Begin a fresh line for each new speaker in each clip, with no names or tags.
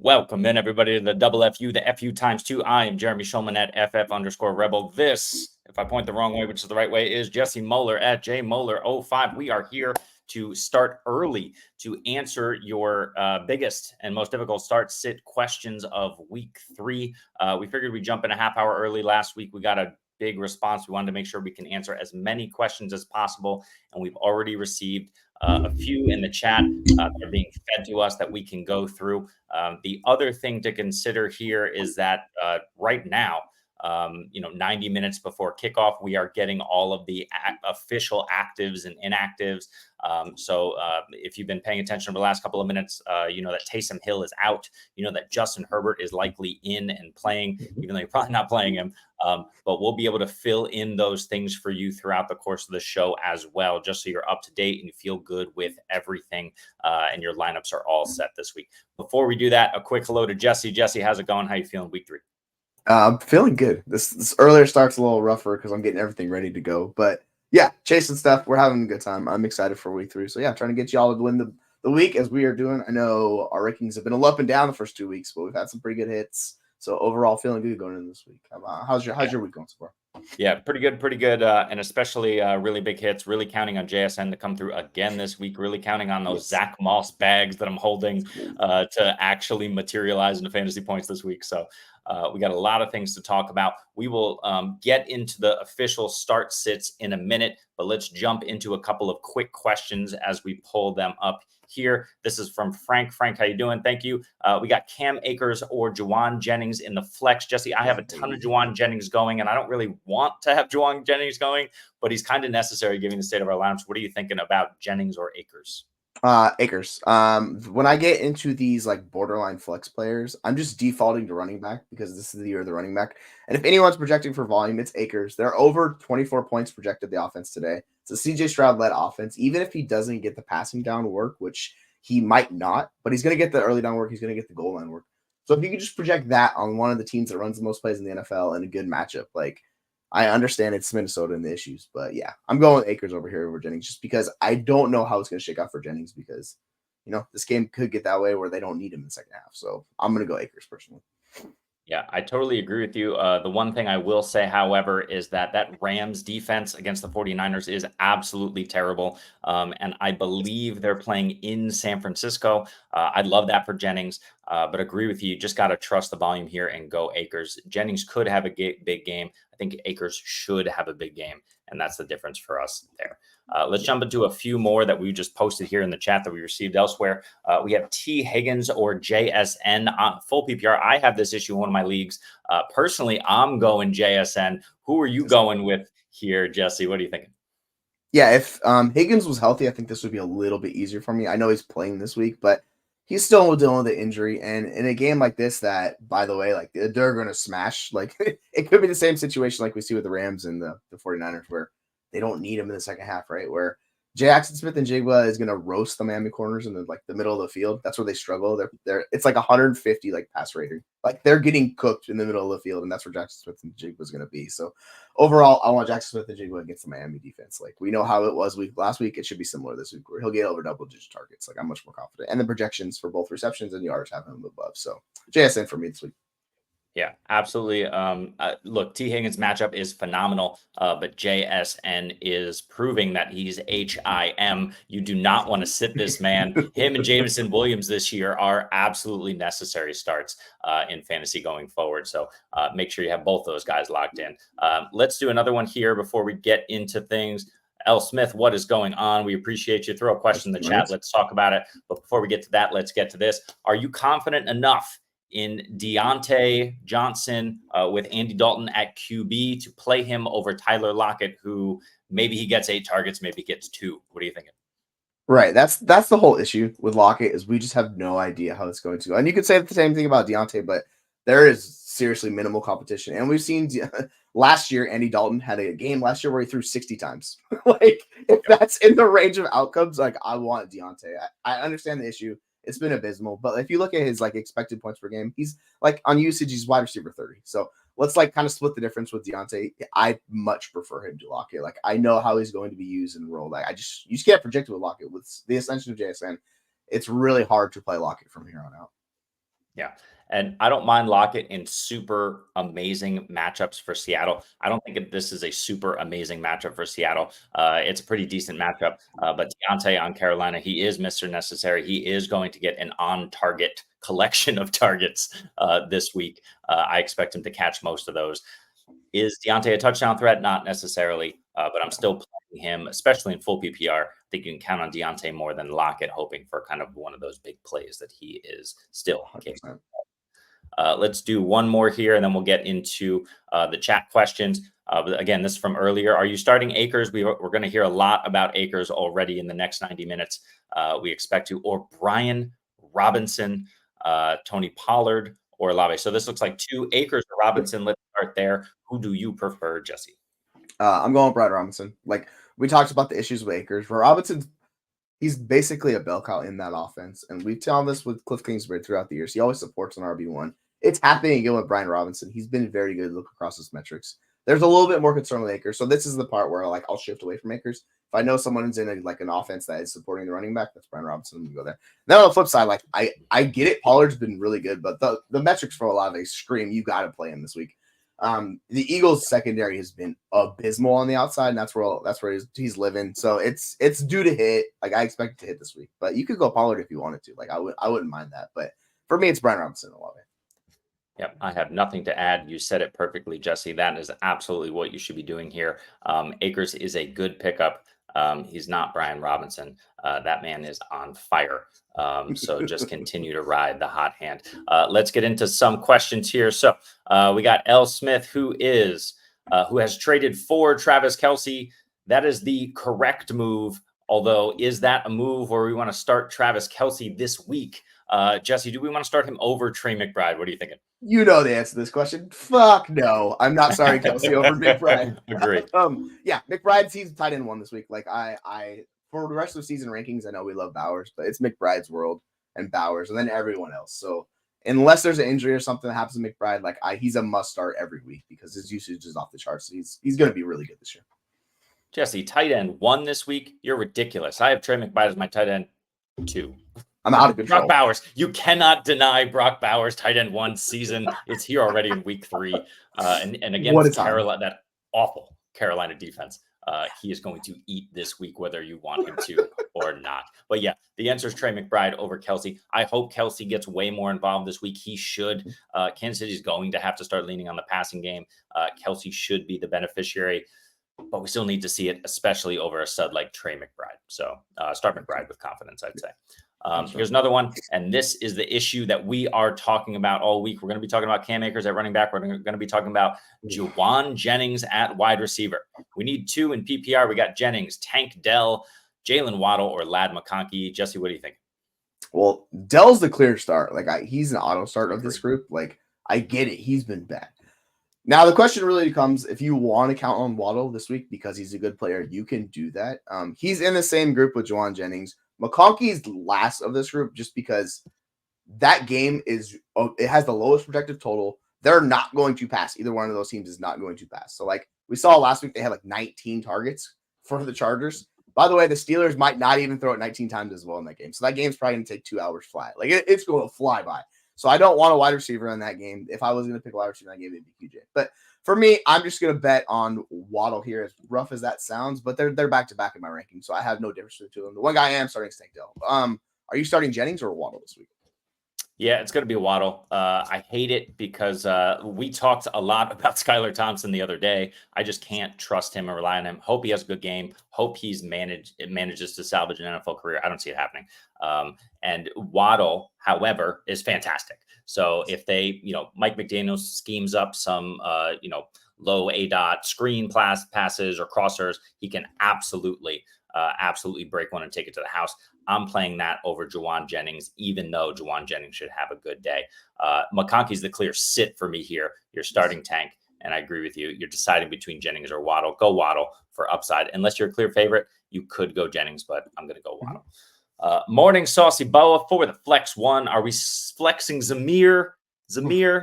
Welcome in, everybody, to the double FU, the FU times two. I am Jeremy Schulman at FF_Rebel. This, if I point the wrong way, which is the right way, is Jesse Moeller at JMoeller05. We are here to start early to answer your biggest and most difficult start-sit questions of week 3. We figured we'd jump in a half hour early last week. We got a big response. We wanted to make sure we can answer as many questions as possible, and we've already received a few in the chat that are being fed to us that we can go through. The other thing to consider here is that right now, 90 minutes before kickoff, we are getting all of the official actives and inactives. So if you've been paying attention over the last couple of minutes, you know that Taysom Hill is out. You know that Justin Herbert is likely in and playing, even though you're probably not playing him. But we'll be able to fill in those things for you throughout the course of the show as well, just so you're up to date and you feel good with everything and your lineups are all set this week. Before we do that, a quick hello to Jesse. Jesse, how's it going? How you feeling week 3?
I'm feeling good. This earlier start's a little rougher because I'm getting everything ready to go. But yeah, chasing stuff. We're having a good time. I'm excited for week 3. So yeah, trying to get y'all to win the week as we are doing. I know our rankings have been a little up and down the first 2 weeks, but we've had some pretty good hits. So overall, feeling good going into this week. How's your week going so far?
Yeah, pretty good. And especially really big hits, really counting on JSN to come through again this week, really counting on those Zach Moss bags that I'm holding to actually materialize into fantasy points this week. So we got a lot of things to talk about. We will get into the official start sits in a minute, but let's jump into a couple of quick questions as we pull them up here. This is from Frank. Frank, how you doing? Thank you. We got Cam Akers or Juwan Jennings in the flex. Jesse, I have a ton of Juwan Jennings going, and I don't really want to have Juwan Jennings going, but he's kind of necessary given the state of our lineups. What are you thinking about Jennings or Akers?
Akers. When I get into these like borderline flex players, I'm just defaulting to running back because this is the year of the running back. And if anyone's projecting for volume, it's Akers. They're over 24 points projected the offense today. It's a CJ Stroud-led offense. Even if he doesn't get the passing down work, which he might not, but he's going to get the early down work. He's going to get the goal line work. So if you could just project that on one of the teams that runs the most plays in the NFL and a good matchup, like I understand it's Minnesota and the issues, but yeah, I'm going with Akers over here over Jennings just because I don't know how it's going to shake out for Jennings because, this game could get that way where they don't need him in the second half. So I'm going to go Akers personally.
Yeah, I totally agree with you. The one thing I will say, however, is that Rams defense against the 49ers is absolutely terrible. And I believe they're playing in San Francisco. I'd love that for Jennings, but agree with you. Just got to trust the volume here and go Akers. Jennings could have a big game. I think Akers should have a big game, and that's the difference for us there. Let's jump into a few more that we just posted here in the chat that we received elsewhere. We have T. Higgins or JSN full PPR. I have this issue in one of my leagues. Personally, I'm going JSN. Who are you going with here, Jesse? What are you thinking?
Yeah, if Higgins was healthy, I think this would be a little bit easier for me. I know he's playing this week, but he's still dealing with the injury. And in a game like this, that, by the way, like they're going to smash. Like it could be the same situation like we see with the Rams and the 49ers where they don't need him in the second half, right? Where Jackson Smith and Jigba is going to roast the Miami corners in the middle of the field. That's where they struggle. It's like 150 like pass rating. Like they're getting cooked in the middle of the field, and that's where Jackson Smith and Jigba is going to be. So overall, I want Jackson Smith and Jigba against the Miami defense. Like we know how it was last week. It should be similar this week where he'll get over double-digit targets. Like I'm much more confident, and the projections for both receptions and yards have him above. So JSN for me this week.
Yeah, absolutely. Look, T. Higgins matchup is phenomenal, but JSN is proving that he's HIM. You do not want to sit this man. Him and Jameson Williams this year are absolutely necessary starts in fantasy going forward. So make sure you have both those guys locked in. Let's do another one here before we get into things. L. Smith, what is going on? We appreciate you. Throw a question in the chat. Let's talk about it. But before we get to that, let's get to this. Are you confident enough in Deontay Johnson with Andy Dalton at QB to play him over Tyler Lockett, who maybe he gets 8 targets, maybe he gets 2? What are you thinking?
Right. That's the whole issue with Lockett is we just have no idea how it's going to go. And you could say the same thing about Deontay, but there is seriously minimal competition. And we've seen last year, Andy Dalton had a game last year where he threw 60 times. Like if that's in the range of outcomes, like I want Deontay. I understand the issue. It's been abysmal, but if you look at his like expected points per game, he's like on usage, he's wide receiver 30. So let's like kind of split the difference with Deontay. I much prefer him to Lockett. Like I know how he's going to be used and rolled. Like you just can't project it with Lockett. With the ascension of JSN, it's really hard to play Lockett from here on out.
Yeah. And I don't mind Lockett in super amazing matchups for Seattle. I don't think this is a super amazing matchup for Seattle. It's a pretty decent matchup. But Deontay on Carolina, he is Mr. Necessary. He is going to get an on target collection of targets this week. I expect him to catch most of those. Is Deontay a touchdown threat? Not necessarily, but I'm still playing him, especially in full PPR. I think you can count on Deontay more than Lockett, hoping for kind of one of those big plays that he is still capable.
100%.
Let's do one more here, and then we'll get into the chat questions. But again, this is from earlier. Are you starting Akers? We're going to hear a lot about Akers already in the next 90 minutes. We expect to, or Brian Robinson, Tony Pollard, or Olave. So this looks like 2 Akers or Robinson. Let's start there. Who do you prefer, Jesse?
I'm going with Brian Robinson. Like we talked about the issues with Akers. For Robinson, he's basically a bell cow in that offense. And we've done this with Cliff Kingsbury throughout the years. He always supports an RB1. It's happening again with Brian Robinson. He's been very good. Look across his metrics. There's a little bit more concern with Akers. So this is the part where like I'll shift away from Akers. If I know someone's in like an offense that is supporting the running back, that's Brian Robinson. I'm gonna go there. Then on the flip side, like I get it. Pollard's been really good, but the metrics for Olave scream you got to play him this week. The Eagles secondary has been abysmal on the outside, and that's where he's living. So it's due to hit. Like I expect it to hit this week, but you could go Pollard if you wanted to. Like I wouldn't mind that. But for me, it's Brian Robinson and Olave.
Yep, I have nothing to add. You said it perfectly, Jesse. That is absolutely what you should be doing here. Akers is a good pickup. He's not Brian Robinson. That man is on fire. So just continue to ride the hot hand. Let's get into some questions here. So we got L. Smith, who has traded for Travis Kelce. That is the correct move. Although, is that a move where we want to start Travis Kelce this week? Jesse, do we want to start him over Trey McBride? What are you thinking?
You know the answer to this question. Fuck no. I'm not starting Kelce over McBride.
Agree.
Yeah, McBride's he's tight end 1 this week. Like I for the rest of the season rankings, I know we love Bowers, but it's McBride's world and Bowers and then everyone else. So unless there's an injury or something that happens to McBride, like he's a must start every week because his usage is off the charts. So he's gonna be really good this year.
Jesse, tight end 1 this week. You're ridiculous. I have Trey McBride as my tight end 2.
I'm out of control.
Brock Bowers. You cannot deny Brock Bowers tight end 1 season. It's here already in week 3. And against Carolina, that awful Carolina defense. He is going to eat this week, whether you want him to or not. But yeah, the answer is Trey McBride over Kelce. I hope Kelce gets way more involved this week. He should. Kansas City is going to have to start leaning on the passing game. Kelce should be the beneficiary, but we still need to see it, especially over a stud like Trey McBride. So start McBride with confidence, I'd say. Here's another one, and this is the issue that we are talking about all week. We're going to be talking about Cam Akers at running back. We're going to be talking about Juwan Jennings at wide receiver. We need 2 in PPR. We got Jennings, Tank Dell, Jalen Waddle, or Lad McConkey. Jesse, what do you think?
Well, Dell's the clear start. Like he's an auto start of this group. Like I get it. He's been bad. Now the question really becomes if you want to count on Waddle this week because he's a good player, you can do that. He's in the same group with Juwan Jennings. McConkey's last of this group just because that game it has the lowest projected total. They're not going to pass. Either one of those teams is not going to pass. So like we saw last week, they had like 19 targets for the Chargers. By the way, the Steelers might not even throw it 19 times as well in that game. So that game's probably going to take 2 hours flat. Like it's going to fly by. So I don't want a wide receiver in that game. If I was going to pick a wide receiver in that game, it'd be QJ. But for me, I'm just going to bet on Waddle here, as rough as that sounds. But they're back-to-back in my ranking, so I have no difference between the 2 of them. The one guy I am starting is Tank Dell. Are you starting Jennings or Waddle this week?
Yeah, it's going to be a Waddle. I hate it because we talked a lot about Skylar Thompson the other day. I just can't trust him or rely on him. Hope he has a good game. Hope manages to salvage an NFL career. I don't see it happening. And Waddle, however, is fantastic. So if they, Mike McDaniel schemes up some, low ADOT screen passes or crossers, he can absolutely break one and take it to the house. I'm playing that over Juwan Jennings, even though Juwan Jennings should have a good day. McConkey's the clear sit for me here. You're starting Tank, and I agree with you. You're deciding between Jennings or Waddle. Go Waddle for upside. Unless you're a clear favorite, you could go Jennings, but I'm going to go Waddle. Morning Saucy Boa for the Flex 1. Are we flexing Zamir?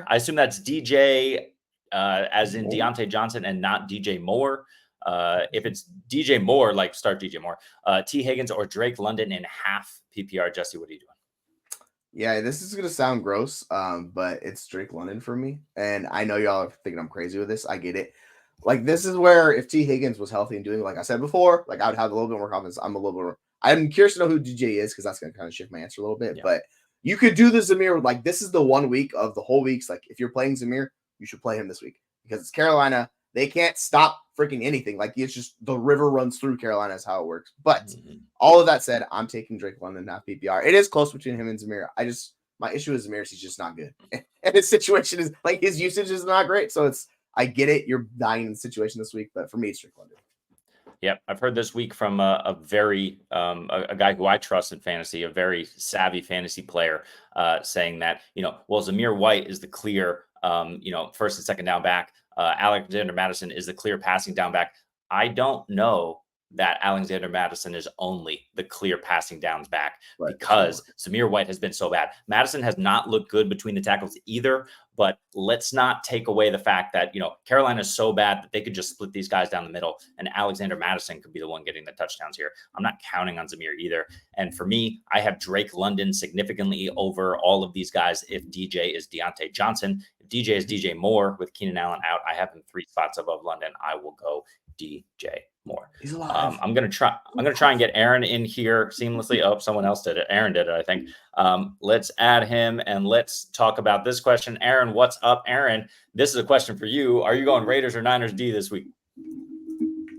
I assume that's DJ as in Deontay Johnson and not DJ Moore. If it's DJ Moore, like start DJ Moore, T. Higgins or Drake London in half PPR. Jesse, what are you doing?
Yeah, this is gonna sound gross, but it's Drake London for me, and I know y'all are thinking I'm crazy with this. I get it. Like this is where if T Higgins was healthy and doing like I said before, like I would have a little bit more confidence. I'm a little bit. I'm curious to know who DJ is because that's gonna kind of shift my answer a little bit.
Yeah.
But you could do the Zamir like this is the 1 week of the whole weeks. Like if you're playing Zamir, you should play him this week because it's Carolina. They can't stop freaking anything. Like it's just the river runs through Carolina is how it works. But all of that said, I'm taking Drake London, not PPR. It is close between him and Zamir. My issue with Zamir is he's just not good. And his situation is like his usage is not great. So I get it. You're dying in the situation this week, but for me, it's Drake London.
Yep, I've heard this week from a very a guy who I trust in fantasy, a very savvy fantasy player, saying that well, Zamir White is the clear first and second down back. Alexander Madison is the clear passing down back. I don't know that Alexander Madison is only the clear passing downs back because Zamir White has been so bad. Madison has not looked good between the tackles either, but let's not take away the fact that, Carolina is so bad that they could just split these guys down the middle and Alexander Madison could be the one getting the touchdowns here. I'm not counting on Zamir either. And for me, I have Drake London significantly over all of these guys if DJ is Deontay Johnson. If DJ is DJ Moore with Keenan Allen out, I have him 3 spots above London. I will go DJ Moore.
He's alive.
I'm gonna try and get Aaron in here seamlessly. Oh, someone else did it. Aaron did it, I think. Let's add him and let's talk about this question. Aaron, what's up, Aaron? This is a question for you. Are you going Raiders or Niners D this week?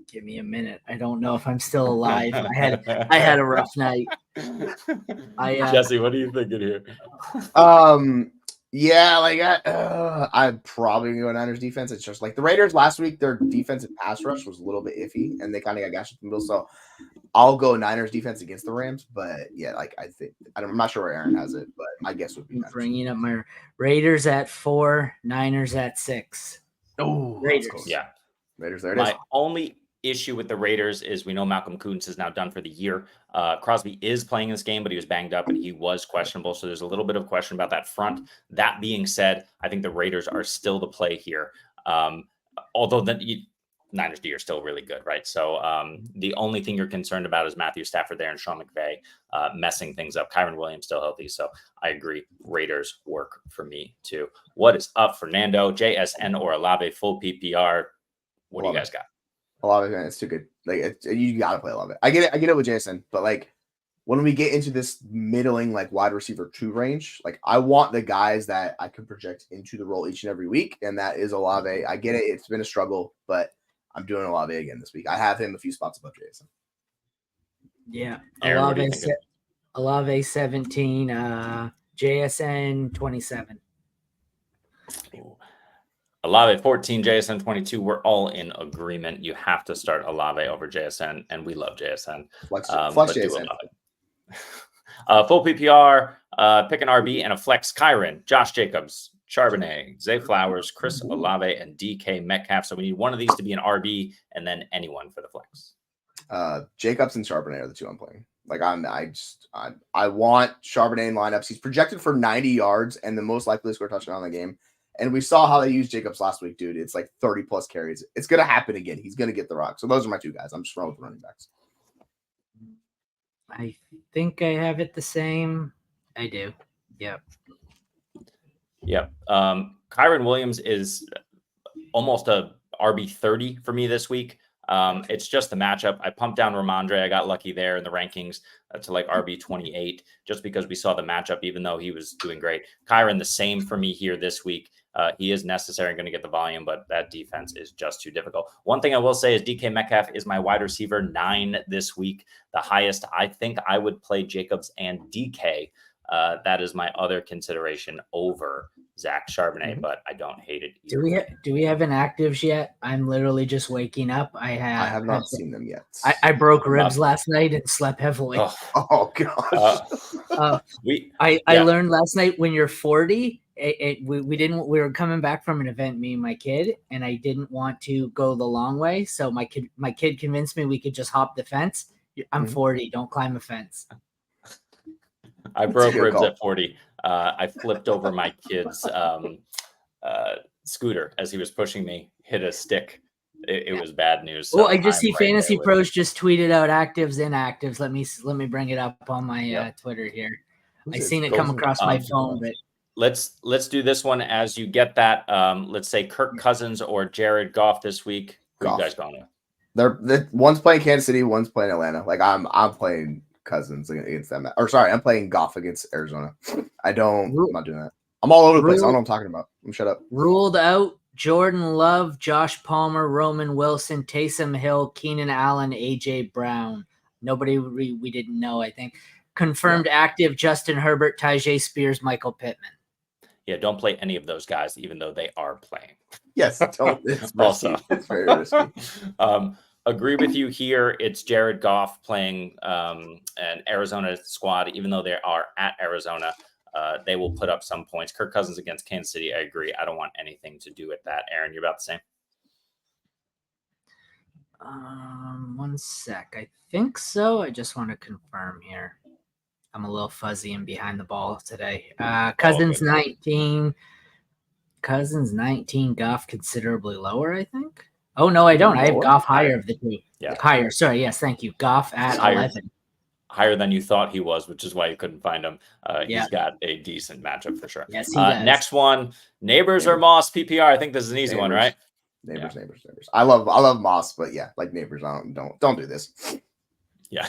Give me a minute. I don't know if I'm still alive. I had a rough night.
Jesse, what are you thinking here?
Yeah, like I'm probably gonna go Niners defense. It's just like the Raiders last week, their defensive pass rush was a little bit iffy, and they kind of got gashed in the middle. So I'll go Niners defense against the Rams. But yeah, like I'm not sure where Aaron has it, but my guess would be
Niners. Bringing up my Raiders at 4, Niners at 6.
Oh,
Raiders. Yeah,
Raiders. There it
is.
My
only issue with the Raiders is we know Malcolm Kuntz is now done for the year. Crosby is playing this game, but he was banged up and he was questionable. So there's a little bit of question about that front. That being said, I think the Raiders are still the play here. Although Niners D are still really good, right? So the only thing you're concerned about is Matthew Stafford there and Sean McVay messing things up. Kyron Williams still healthy. So I agree. Raiders work for me too. What is up, Fernando? JSN or Olave full PPR? What do you guys got?
Olave, man, it's too good. Like you gotta play Olave. I get it with Jason, but like when we get into this middling like wide receiver 2 range, like I want the guys that I can project into the role each and every week, and that is Olave. I get it; it's been a struggle, but I'm doing Olave again this week. I have him a few spots above Jason.
Yeah,
Aaron,
Olave 17, JSN 27.
Olave 14, JSN 22. We're all in agreement. You have to start Olave over JSN, and we love JSN.
Flex JSN.
Full PPR, pick an RB and a flex. Kyron, Josh Jacobs, Charbonnet, Zay Flowers, Chris Olave, and DK Metcalf. So we need one of these to be an RB, and then anyone for the flex.
Jacobs and Charbonnet are the 2 I'm playing. Like I want Charbonnet in lineups. He's projected for 90 yards and the most likely to score a touchdown in the game. And we saw how they used Jacobs last week, dude. It's like 30 plus carries. It's gonna happen again. He's gonna get the rock. So those are my 2 guys. I'm just rolling with the running backs.
I think I have it the same. I do. Yep.
Kyron Williams is almost a RB 30 for me this week. It's just the matchup. I pumped down Ramondre. I got lucky there in the rankings to like RB 28, just because we saw the matchup, even though he was doing great. Kyron, the same for me here this week. He is necessary and going to get the volume, but that defense is just too difficult. One thing I will say is DK Metcalf is my wide receiver 9 this week. The highest. I think I would play Jacobs and DK. That is my other consideration over Zach Charbonnet, but I don't hate it either.
Do we have inactives yet? I'm literally just waking up. I
have not seen them yet.
I broke ribs last night and slept heavily.
Oh gosh.
I learned last night when you're 40, we were coming back from an event, me and my kid, and I didn't want to go the long way. So my kid convinced me we could just hop the fence. I'm 40. Don't climb a fence.
I broke ribs at 40. I flipped over my kid's scooter as he was pushing me, hit a stick. It was bad news.
So I just see Fantasy Pros just tweeted out actives, inactives. Let me bring it up on my Twitter here. I seen it come across my phone, but
let's do this one as you get that. Let's say Kirk Cousins or Jared Goff this week. Who
Goff.
you guys going with?
They're one's playing Kansas City, one's playing Atlanta. Like I'm playing Cousins against them. Or sorry, I'm playing Goff against Arizona. I'm not doing that. I'm all over the place. I don't know what I'm talking about. Shut up.
Ruled out Jordan Love, Josh Palmer, Roman Wilson, Taysom Hill, Keenan Allen, AJ Brown. Nobody we didn't know, I think. Confirmed active Justin Herbert, Tajay Spears, Michael Pittman.
Yeah, don't play any of those guys, even though they are playing.
Yes, don't. It's
also
it's very risky.
Agree with you here. It's Jared Goff playing an Arizona squad, even though they are at Arizona. They will put up some points. Kirk Cousins against Kansas City, I agree. I don't want anything to do with that. Aaron, you're about the same.
1 sec. I think so. I just want to confirm here. I'm a little fuzzy and behind the ball today. Cousins 19. Cousins 19. Goff considerably lower, I think. Oh, no, I don't. I have Goff higher of the two.
Yeah.
Higher. Sorry. Yes, thank you. Goff at 11.
Higher than you thought he was, which is why you couldn't find him.
Yeah.
He's got a decent matchup for sure.
Yes, he does.
Next one, Neighbors or Moss PPR. I think this is an easy one, right?
Neighbors. I love Moss, but yeah, like Neighbors. Don't do this.
Yeah.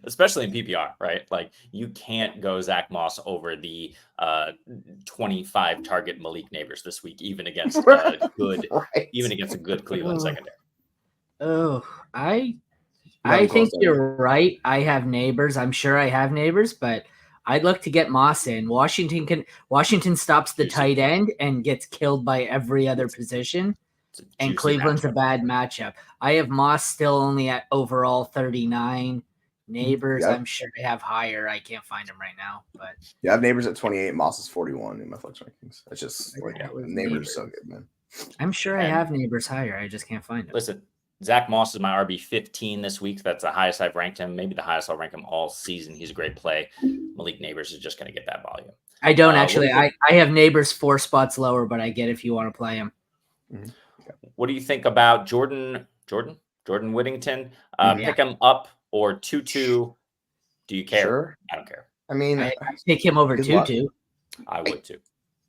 Especially in PPR, right? Like you can't go Zach Moss over the 25 target Malik Neighbors this week, even against even against a good Cleveland secondary.
Oh, I think you're right. I have Neighbors. I'm sure I have Neighbors, but I'd look to get Moss in. Washington stops the tight end and gets killed by every other position. And Cleveland's a bad matchup. I have Moss still only at overall 39. Neighbors, I'm sure they have higher. I can't find them right now, but
I have Neighbors at 28. Moss is 41 in my flex rankings. It's just Neighbors is so good, man.
I'm sure I have Neighbors higher. I just can't find them.
Listen, Zach Moss is my RB 15 this week. That's the highest I've ranked him. Maybe the highest I'll rank him all season. He's a great play. Malik Neighbors is just going to get that volume.
I don't actually. I have Neighbors 4 spots lower, but I get if you want to play him.
Mm-hmm.
What do you think about Jordan Whittington? Pick him up or 2-2. Do you care?
Sure.
I don't care.
I mean,
I take him over 2-2.
I would too.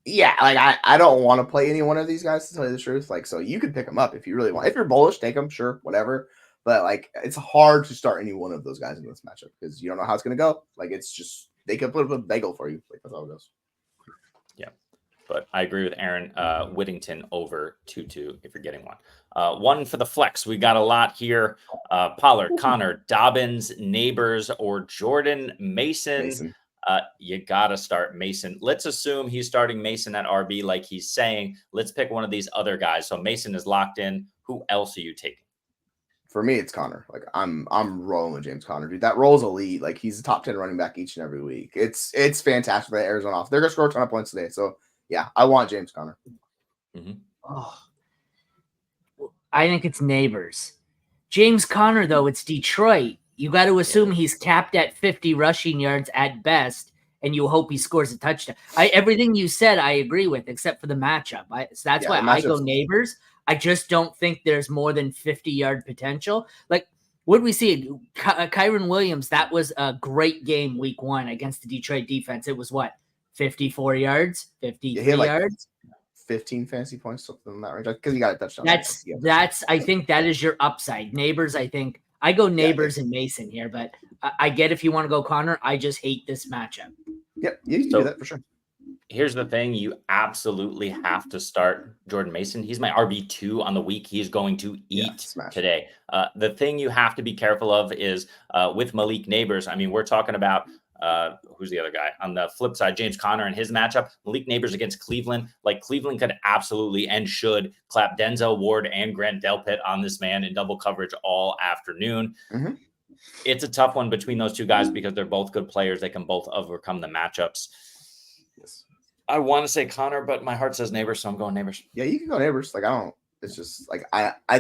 Yeah, like I don't want to play any one of these guys, to tell you the truth. Like, so you could pick them up if you really want. If you're bullish, take them, sure, whatever. But like, it's hard to start any one of those guys in this matchup because you don't know how it's gonna go. Like, it's just they could put up a bagel for you. Like, that's how it goes.
Yeah, but I agree with Aaron. Whittington over 2-2 if you're getting one. One for the flex. We got a lot here. Pollard, Connor, Dobbins, Neighbors, or Jordan Mason. You got to start Mason. Let's assume he's starting Mason at RB like he's saying. Let's pick one of these other guys. So Mason is locked in. Who else are you taking?
For me, it's Connor. Like I'm rolling with James Conner, dude. That role's elite. Like he's a top 10 running back each and every week. It's fantastic for the Arizona off. They're gonna score a ton of points today. So yeah, I want James Conner.
Mm-hmm. Oh, I think it's Neighbors. James Conner, though, it's Detroit. You got to assume he's capped at 50 rushing yards at best, and you hope he scores a touchdown. Everything you said, I agree with, except for the matchup. So that's why I go Neighbors. I just don't think there's more than 50-yard potential. Like, what did we see? Kyron Williams, that was a great game week 1 against the Detroit defense. It was what, 54 yards, 53 yards?
15 fantasy points, something in that range, because you got a touchdown.
That's I think that is your upside. Neighbors, I think I go Neighbors and Mason here, but I get if you want to go Connor. I just hate this matchup.
Yep, you can do that for sure.
Here's the thing: you absolutely have to start Jordan Mason. He's my RB2 on the week. He's going to eat today. The thing you have to be careful of is with Malik Neighbors. I mean, we're talking about. Who's the other guy on the flip side? James Conner and his matchup. Malik Neighbors against Cleveland. Like Cleveland could absolutely and should clap Denzel Ward and Grant Delpit on this man in double coverage all afternoon. Mm-hmm. It's a tough one between those two guys because they're both good players. They can both overcome the matchups. Yes. I want to say Conner, but my heart says Neighbors, so I'm going Neighbors.
Yeah, you can go Neighbors. Like I don't. It's just like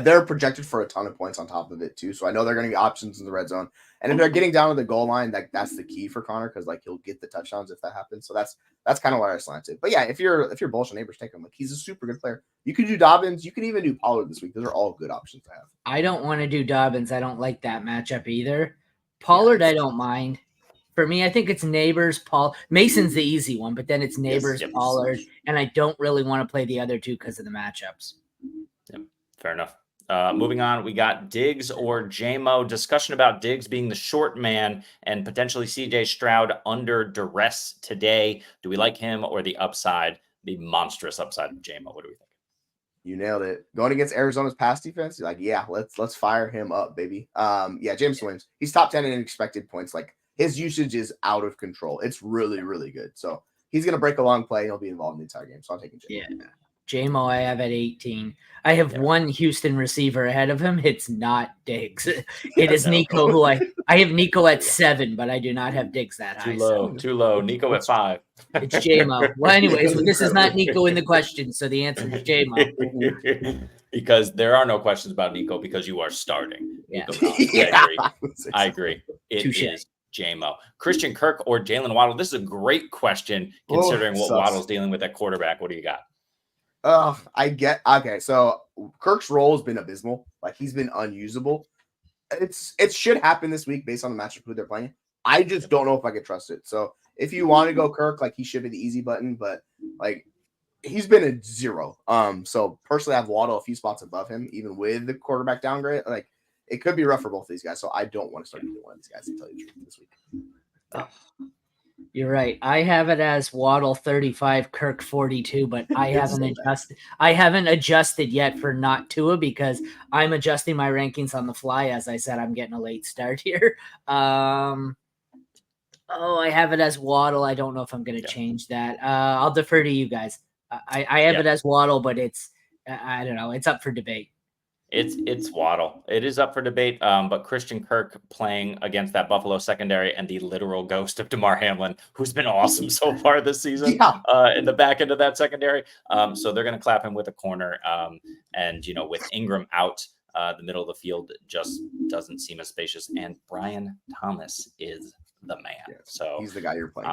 they're projected for a ton of points on top of it too. So I know they're going to get options in the red zone. And if they're getting down to the goal line, that's the key for Connor because like he'll get the touchdowns if that happens. So that's kind of why I slanted. But yeah, if you're bullish on Neighbors, take him. Like he's a super good player. You could do Dobbins. You could even do Pollard this week. Those are all good options to have.
I don't want to do Dobbins. I don't like that matchup either. Pollard, I don't mind. For me, I think it's Neighbors, Paul. Mason's the easy one, but then it's Neighbors,
yes.
Pollard, and I don't really want to play the other two because of the matchups.
Yep, fair enough. Moving on, we got Diggs or JMO. Discussion about Diggs being the short man and potentially CJ Stroud under duress today. Do we like him or the upside, the monstrous upside of JMO? What do we think?
You nailed it. Going against Arizona's pass defense, you're like, yeah, let's fire him up, baby. Yeah, James Williams. He's top 10 in expected points. Like his usage is out of control. It's really, really good. So he's gonna break a long play and he'll be involved in the entire game. So I'm taking James.
Yeah. JMO, I have at 18. I have one Houston receiver ahead of him. It's not Diggs. It is Nico, who I have Nico at 7, but I do not have Diggs that high.
Too low. Nico at 5.
It's JMO. Well, anyways, this is not Nico in the question, so the answer is JMO.
Because there are no questions about Nico because you are starting.
Yeah.
I agree. It
Touché.
is JMO. Christian Kirk or Jalen Waddle? This is a great question considering what Waddle's dealing with at quarterback. What do you got?
Okay. So Kirk's role has been abysmal. Like he's been unusable. It should happen this week based on the matchup who they're playing. I just don't know if I could trust it. So if you want to go Kirk, like he should be the easy button, but like he's been a 0. So personally, I have Waddle a few spots above him, even with the quarterback downgrade. Like it could be rough for both of these guys. So I don't want to start either one of these guys to tell you the truth this week.
You're right. I have it as Waddle 35, Kirk 42, but I haven't adjusted yet for not Tua because I'm adjusting my rankings on the fly. As I said, I'm getting a late start here. I have it as Waddle. I don't know if I'm going to change that. I'll defer to you guys. I have it as Waddle, but I don't know. It's up for debate.
It's Waddle. It is up for debate, but Christian Kirk playing against that Buffalo secondary and the literal ghost of DeMar Hamlin, who's been awesome so far this season in the back end of that secondary. So they're going to clap him with a corner. And, with Ingram out, the middle of the field just doesn't seem as spacious. And Brian Thomas is the man. Yeah, so
he's the guy you're playing.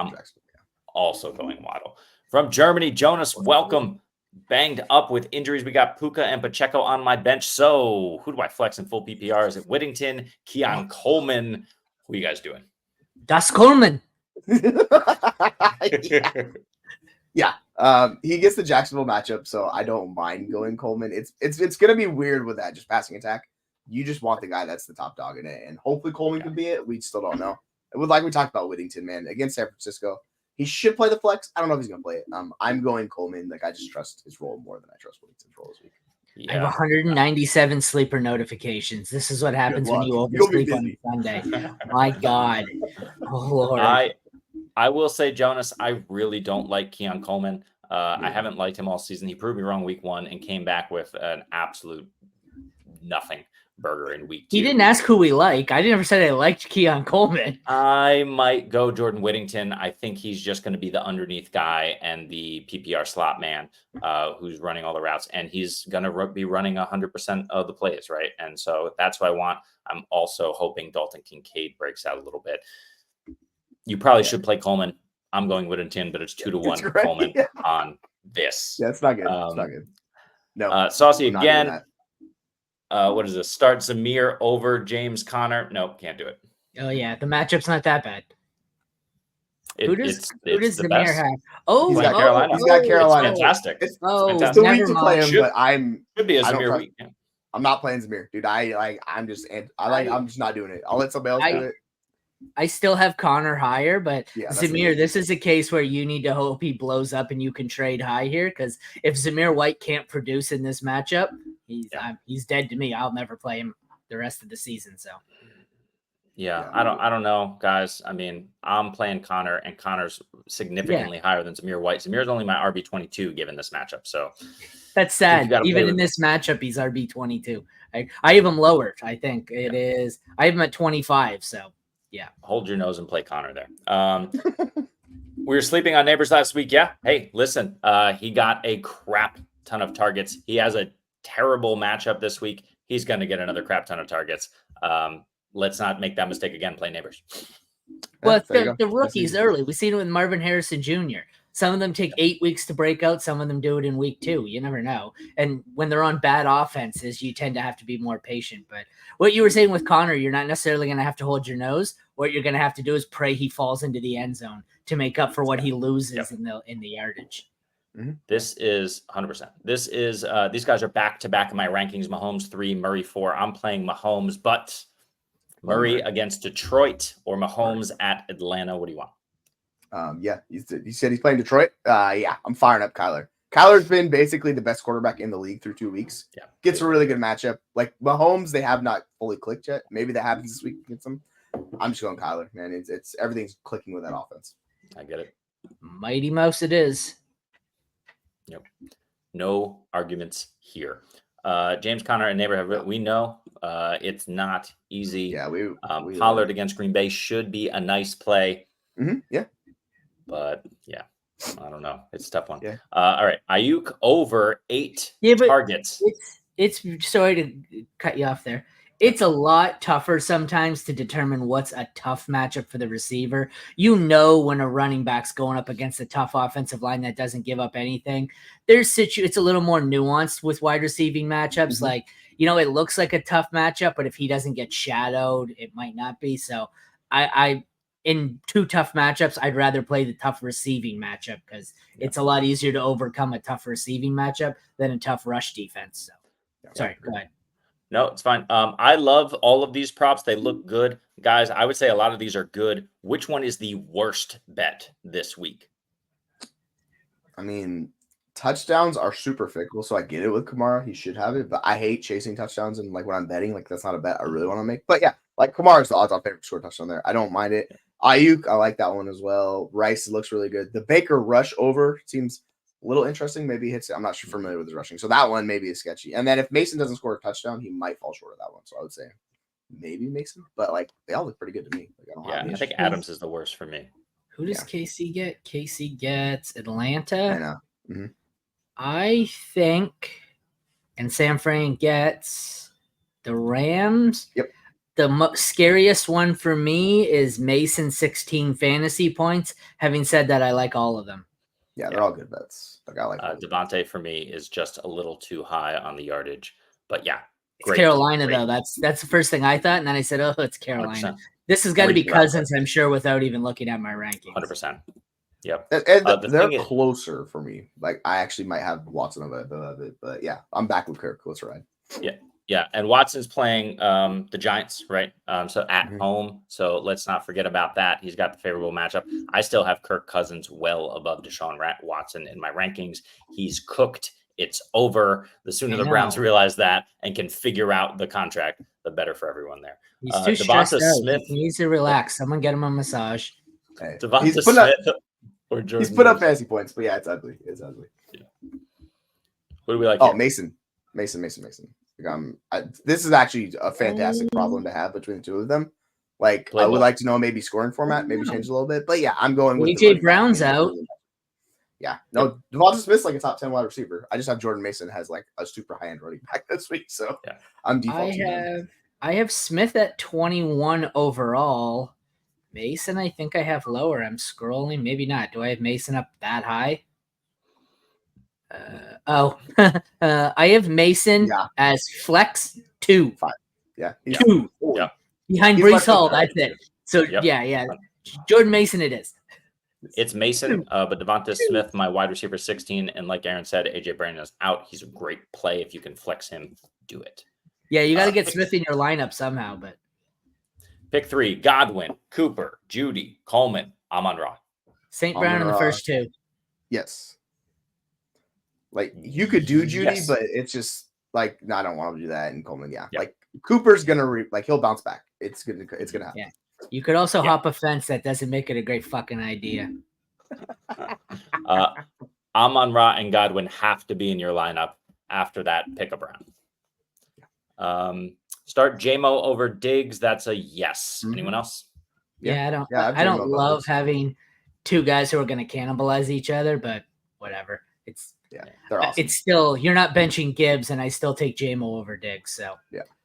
Also going Waddle. From Germany, Jonas, welcome. Banged up with injuries. We got Puka and Pacheco on my bench. So who do I flex in full PPR? Is it Whittington, Keon Coleman? Who are you guys doing?
Das Coleman.
Yeah. He gets the Jacksonville matchup, so I don't mind going Coleman. It's gonna be weird with that just passing attack. You just want the guy that's the top dog in it, and hopefully Coleman could be it. We still don't know. Like we talked about Whittington, man, against San Francisco. He should play the flex. I don't know if he's going to play it. I'm going Coleman. Like I just trust his role more than I trust Whittington's role this week.
Yeah. I have 197 sleeper notifications. This is what happens when you oversleep on Sunday. My God. Oh, Lord.
I will say, Jonas, I really don't like Keon Coleman. I haven't liked him all season. He proved me wrong week 1 and came back with an absolute nothing burger in week 2.
He didn't ask who we like. I never said I liked Keon Coleman.
I might go Jordan Whittington. I think he's just going to be the underneath guy and the PPR slot man who's running all the routes. And he's going to be running 100% of the plays, right? And so that's what I want. I'm also hoping Dalton Kincaid breaks out a little bit. You probably should play Coleman. I'm going Whittington, but it's 2-1 Coleman on this.
Yeah, it's not good. It's not good.
No. Saucy again. What is this? Start Zamir over James Conner? Nope, can't do it.
Oh yeah, the matchup's not that bad. Who does Zamir have?
Oh, he's got Carolina.
It's fantastic.
It's the week to play him, but
should be a Zamir week. Yeah.
I'm not playing Zamir, dude. I'm just not doing it. I'll let somebody else do it.
I still have Connor higher, but Zamir, this is a case where you need to hope he blows up and you can trade high here, because if Zamir White can't produce in this matchup, he's dead to me. I'll never play him the rest of the season. So
I don't know, guys. I mean, I'm playing Connor, and Connor's significantly higher than Zamir White. Zamir's only my RB22 given this matchup. So
that's sad. Even in this matchup, he's RB22. I have him lower. I think it is. I have him at 25. So. Yeah.
Hold your nose and play Connor there. We were sleeping on Neighbors last week. Yeah. Hey, listen, he got a crap ton of targets. He has a terrible matchup this week. He's going to get another crap ton of targets. Let's not make that mistake again. Play Neighbors.
Well, the rookie's early. We've seen it with Marvin Harrison Jr. Some of them take 8 weeks to break out. Some of them do it in week 2. You never know. And when they're on bad offenses, you tend to have to be more patient. But what you were saying with Connor, you're not necessarily going to have to hold your nose. What you're going to have to do is pray he falls into the end zone to make up for what he loses in the yardage.
This is 100%. This is these guys are back to back in my rankings. Mahomes 3, Murray 4. I'm playing Mahomes, but Murray against Detroit or Mahomes at Atlanta. What do you want?
Yeah, he said he's playing Detroit. Yeah, I'm firing up Kyler. Kyler's been basically the best quarterback in the league through 2 weeks.
Yeah,
gets a really good matchup. Like Mahomes, they have not fully clicked yet. Maybe that happens this week against them. I'm just going Kyler, man. It's everything's clicking with that offense.
I get it.
Mighty Mouse, it is.
Yep. No arguments here. James Conner and neighborhood. We know it's not easy.
Yeah, we
Pollard against Green Bay should be a nice play.
Yeah.
But yeah, I don't know. It's a tough one.
Yeah.
All right. Ayuk over 8 targets.
It's sorry to cut you off there. It's a lot tougher sometimes to determine what's a tough matchup for the receiver. You know when a running back's going up against a tough offensive line that doesn't give up anything. It's a little more nuanced with wide receiving matchups. Like, it looks like a tough matchup, but if he doesn't get shadowed, it might not be. So I in 2 tough matchups, I'd rather play the tough receiving matchup because it's a lot easier to overcome a tough receiving matchup than a tough rush defense. So sorry, go ahead.
No, it's fine. I love all of these props. They look good. Guys, I would say a lot of these are good. Which one is the worst bet this week?
I mean, touchdowns are super fickle, so I get it with Kamara. He should have it, but I hate chasing touchdowns and like when I'm betting, like that's not a bet I really want to make. But yeah, like Kamara's the odds-on favorite to score a touchdown there. I don't mind it. Ayuk, I like that one as well. Rice looks really good. The Baker rush over seems a little interesting. Maybe he hits it. I'm not sure familiar with his rushing. So that one maybe is sketchy. And then if Mason doesn't score a touchdown, he might fall short of that one. So I would say maybe Mason. But like they all look pretty good to me. Like,
I think Adams is the worst for me.
Who does KC get? KC gets Atlanta.
I know.
I think, and San Fran gets the Rams.
Yep.
The scariest one for me is Mason 16 fantasy points. Having said that, I like all of them.
Yeah, they're all good bets. Like I like
Devontae for me is just a little too high on the yardage. But yeah,
it's Carolina though. That's the first thing I thought, and then I said, "Oh, it's Carolina." 100%. This has got to be Cousins, I'm sure, without even looking at my rankings.
100%. Yep.
And they're closer for me. Like I actually might have Watson above it, but yeah, I'm back with Kirk. Closer ride.
Yeah. Yeah, and Watson's playing the Giants, right? So at home. So let's not forget about that. He's got the favorable matchup. I still have Kirk Cousins well above Deshaun Watson in my rankings. He's cooked. It's over. The sooner the Browns realize that and can figure out the contract, the better for everyone there.
He's too stressed out. Smith, he needs to relax. Someone get him a massage.
Hey,
Devonta Smith or Jordan.
He's put up fantasy points, but yeah, it's ugly. It's ugly.
Yeah. What do we like?
Oh, Mason. This is actually a fantastic problem to have between the two of them. Like, I would like to know maybe scoring format, maybe change a little bit. But yeah, I'm going with
AJ Brown's out.
Yeah, no, Devonta Smith's like a top 10 wide receiver. I just have Jordan Mason has like a super high end running back this week, so yeah, I'm defaulting.
I have Smith at 21 overall. Mason, I think I have lower. I'm scrolling, maybe not. Do I have Mason up that high? I have Mason as flex 2.
5. Yeah.
2.
Yeah.
Behind Brees Hall, that's it. So yeah. Jordan Mason it is.
It's Mason, but Devonta Smith, my wide receiver 16. And like Aaron said, AJ Brown is out. He's a great play. If you can flex him, do it.
Yeah, you got to get Smith in your lineup somehow. But
pick 3, Godwin, Cooper, Judy, Coleman, Amon-Ra.
St. Brown in the first 2.
Yes. Like you could do Judy, but it's just like no, I don't want to do that. And Coleman, like Cooper's gonna he'll bounce back. It's gonna happen.
Yeah, you could also hop a fence. That doesn't make it a great fucking idea.
Amon-Ra and Godwin have to be in your lineup after that. Pick a Brown. Start JMO over Diggs. That's a yes. Anyone else?
Yeah, I don't love having 2 guys who are going to cannibalize each other, but whatever.
They're awesome.
It's still you're not benching Gibbs, and I still take JMO over Diggs. So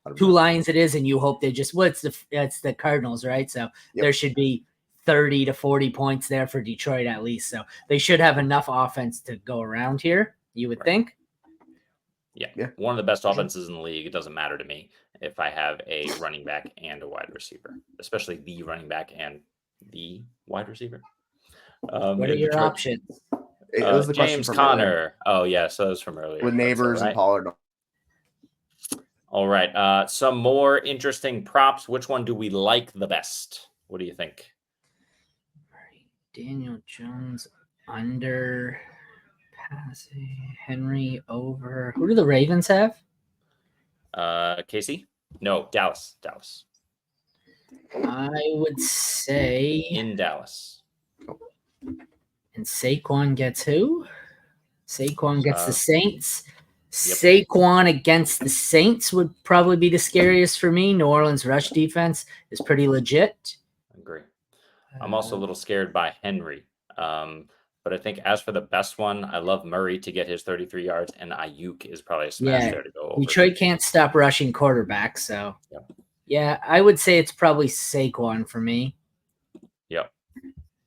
100%.
2 Lions it is, and you hope they just it's the Cardinals, right? So there should be 30 to 40 points there for Detroit at least. So they should have enough offense to go around here, you would think.
Yeah. One of the best offenses in the league. It doesn't matter to me if I have a running back and a wide receiver, especially the running back and the wide receiver.
What are your
Detroit.
options?
It was the question
James
from
Conner.
earlier.
Oh, yeah. So that was from earlier.
With
That's
Neighbors
all right.
and Pollard.
All right. Some more interesting props. Which one do we like the best? What do you think?
Daniel Jones under, passing, Henry over. Who do the Ravens have?
Casey? No, Dallas.
I would say
In Dallas.
And Saquon gets who? Saquon gets the Saints.
Yep.
Saquon against the Saints would probably be the scariest for me. New Orleans rush defense is pretty legit.
I agree. I'm also a little scared by Henry. But I think as for the best one, I love Murray to get his 33 yards, and Ayuk is probably a smash there to go over.
Detroit can't stop rushing quarterbacks, so yeah, I would say it's probably Saquon for me.
Yep,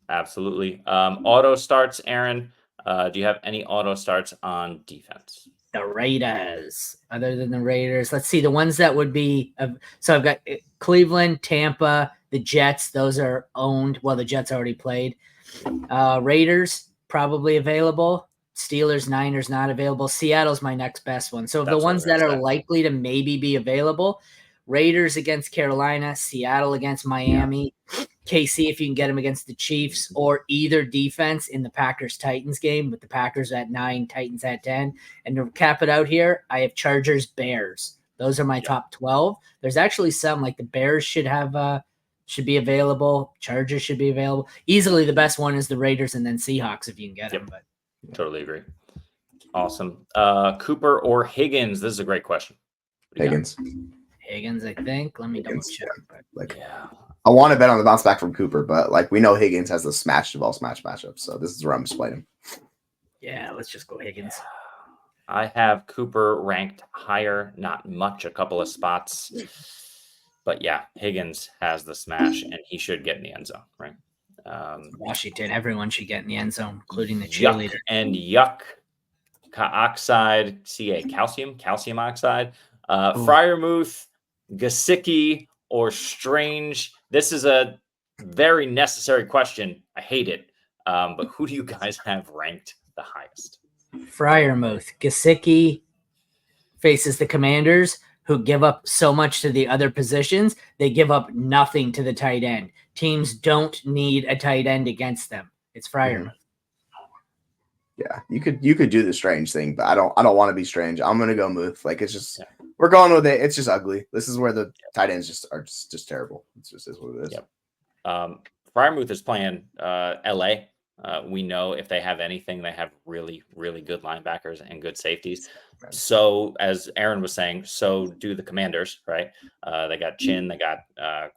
absolutely. Auto starts, Aaron. Do you have any auto starts on defense?
The Raiders. Other than the Raiders, let's see the ones that would be. So I've got Cleveland, Tampa, the Jets. Those are owned. Well, the Jets already played. Raiders probably available. Steelers, Niners not available. Seattle's my next best one. So the ones that are likely to maybe be available: Raiders against Carolina, Seattle against Miami, KC if you can get them against the Chiefs, or either defense in the Packers-Titans game with the Packers at 9, Titans at 10. And to cap it out here, I have Chargers, Bears. Those are my top 12. There's actually some like the Bears should be available. Chargers should be available. Easily the best one is the Raiders and then Seahawks if you can get them. But
totally agree. Awesome. Cooper or Higgins? This is a great question.
Higgins,
I think. Let me double check.
I want to bet on the bounce back from Cooper, but like we know Higgins has the smash of all smash matchups, so this is where I'm just playing him.
Yeah, let's just go Higgins.
I have Cooper ranked higher, not much, a couple of spots. But yeah, Higgins has the smash, and he should get in the end zone, right?
Washington, everyone should get in the end zone, including the cheerleader.
Yuck. Oxide, calcium oxide. Freiermuth, Gesicki, or Strange. This is a very necessary question. I hate it. But who do you guys have ranked the highest?
Freiermuth. Gesicki faces the Commanders, who give up so much to the other positions. They give up nothing to the tight end. Teams don't need a tight end against them. It's Freiermuth.
Yeah, you could do the Strange thing, but I don't want to be Strange. I'm gonna go Muth. Like it's just we're going with it. It's just ugly. This is where the tight ends are just terrible. It's just is what it is.
Yep. Freiermuth is playing LA. We know if they have anything, they have really, really good linebackers and good safeties. Right. So as Aaron was saying, so do the Commanders, right? They got Chin, they got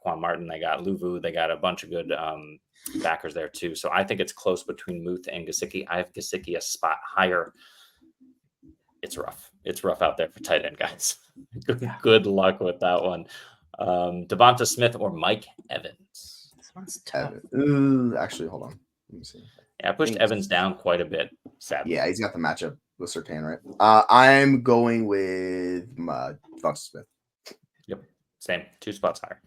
Quan Martin, they got Luvu, they got a bunch of good backers there too. So I think it's close between Muth and Gesicki. I have Gesicki a spot higher. It's rough. It's rough out there for tight end guys. Good luck with that one. Devonta Smith or Mike Evans?
This one's tough.
Actually, hold on. Let me see.
Yeah, I pushed Evans down quite a bit, sadly.
Yeah, he's got the matchup with Surtain, right? I'm going with Devonta Smith.
Yep, same. 2 spots higher.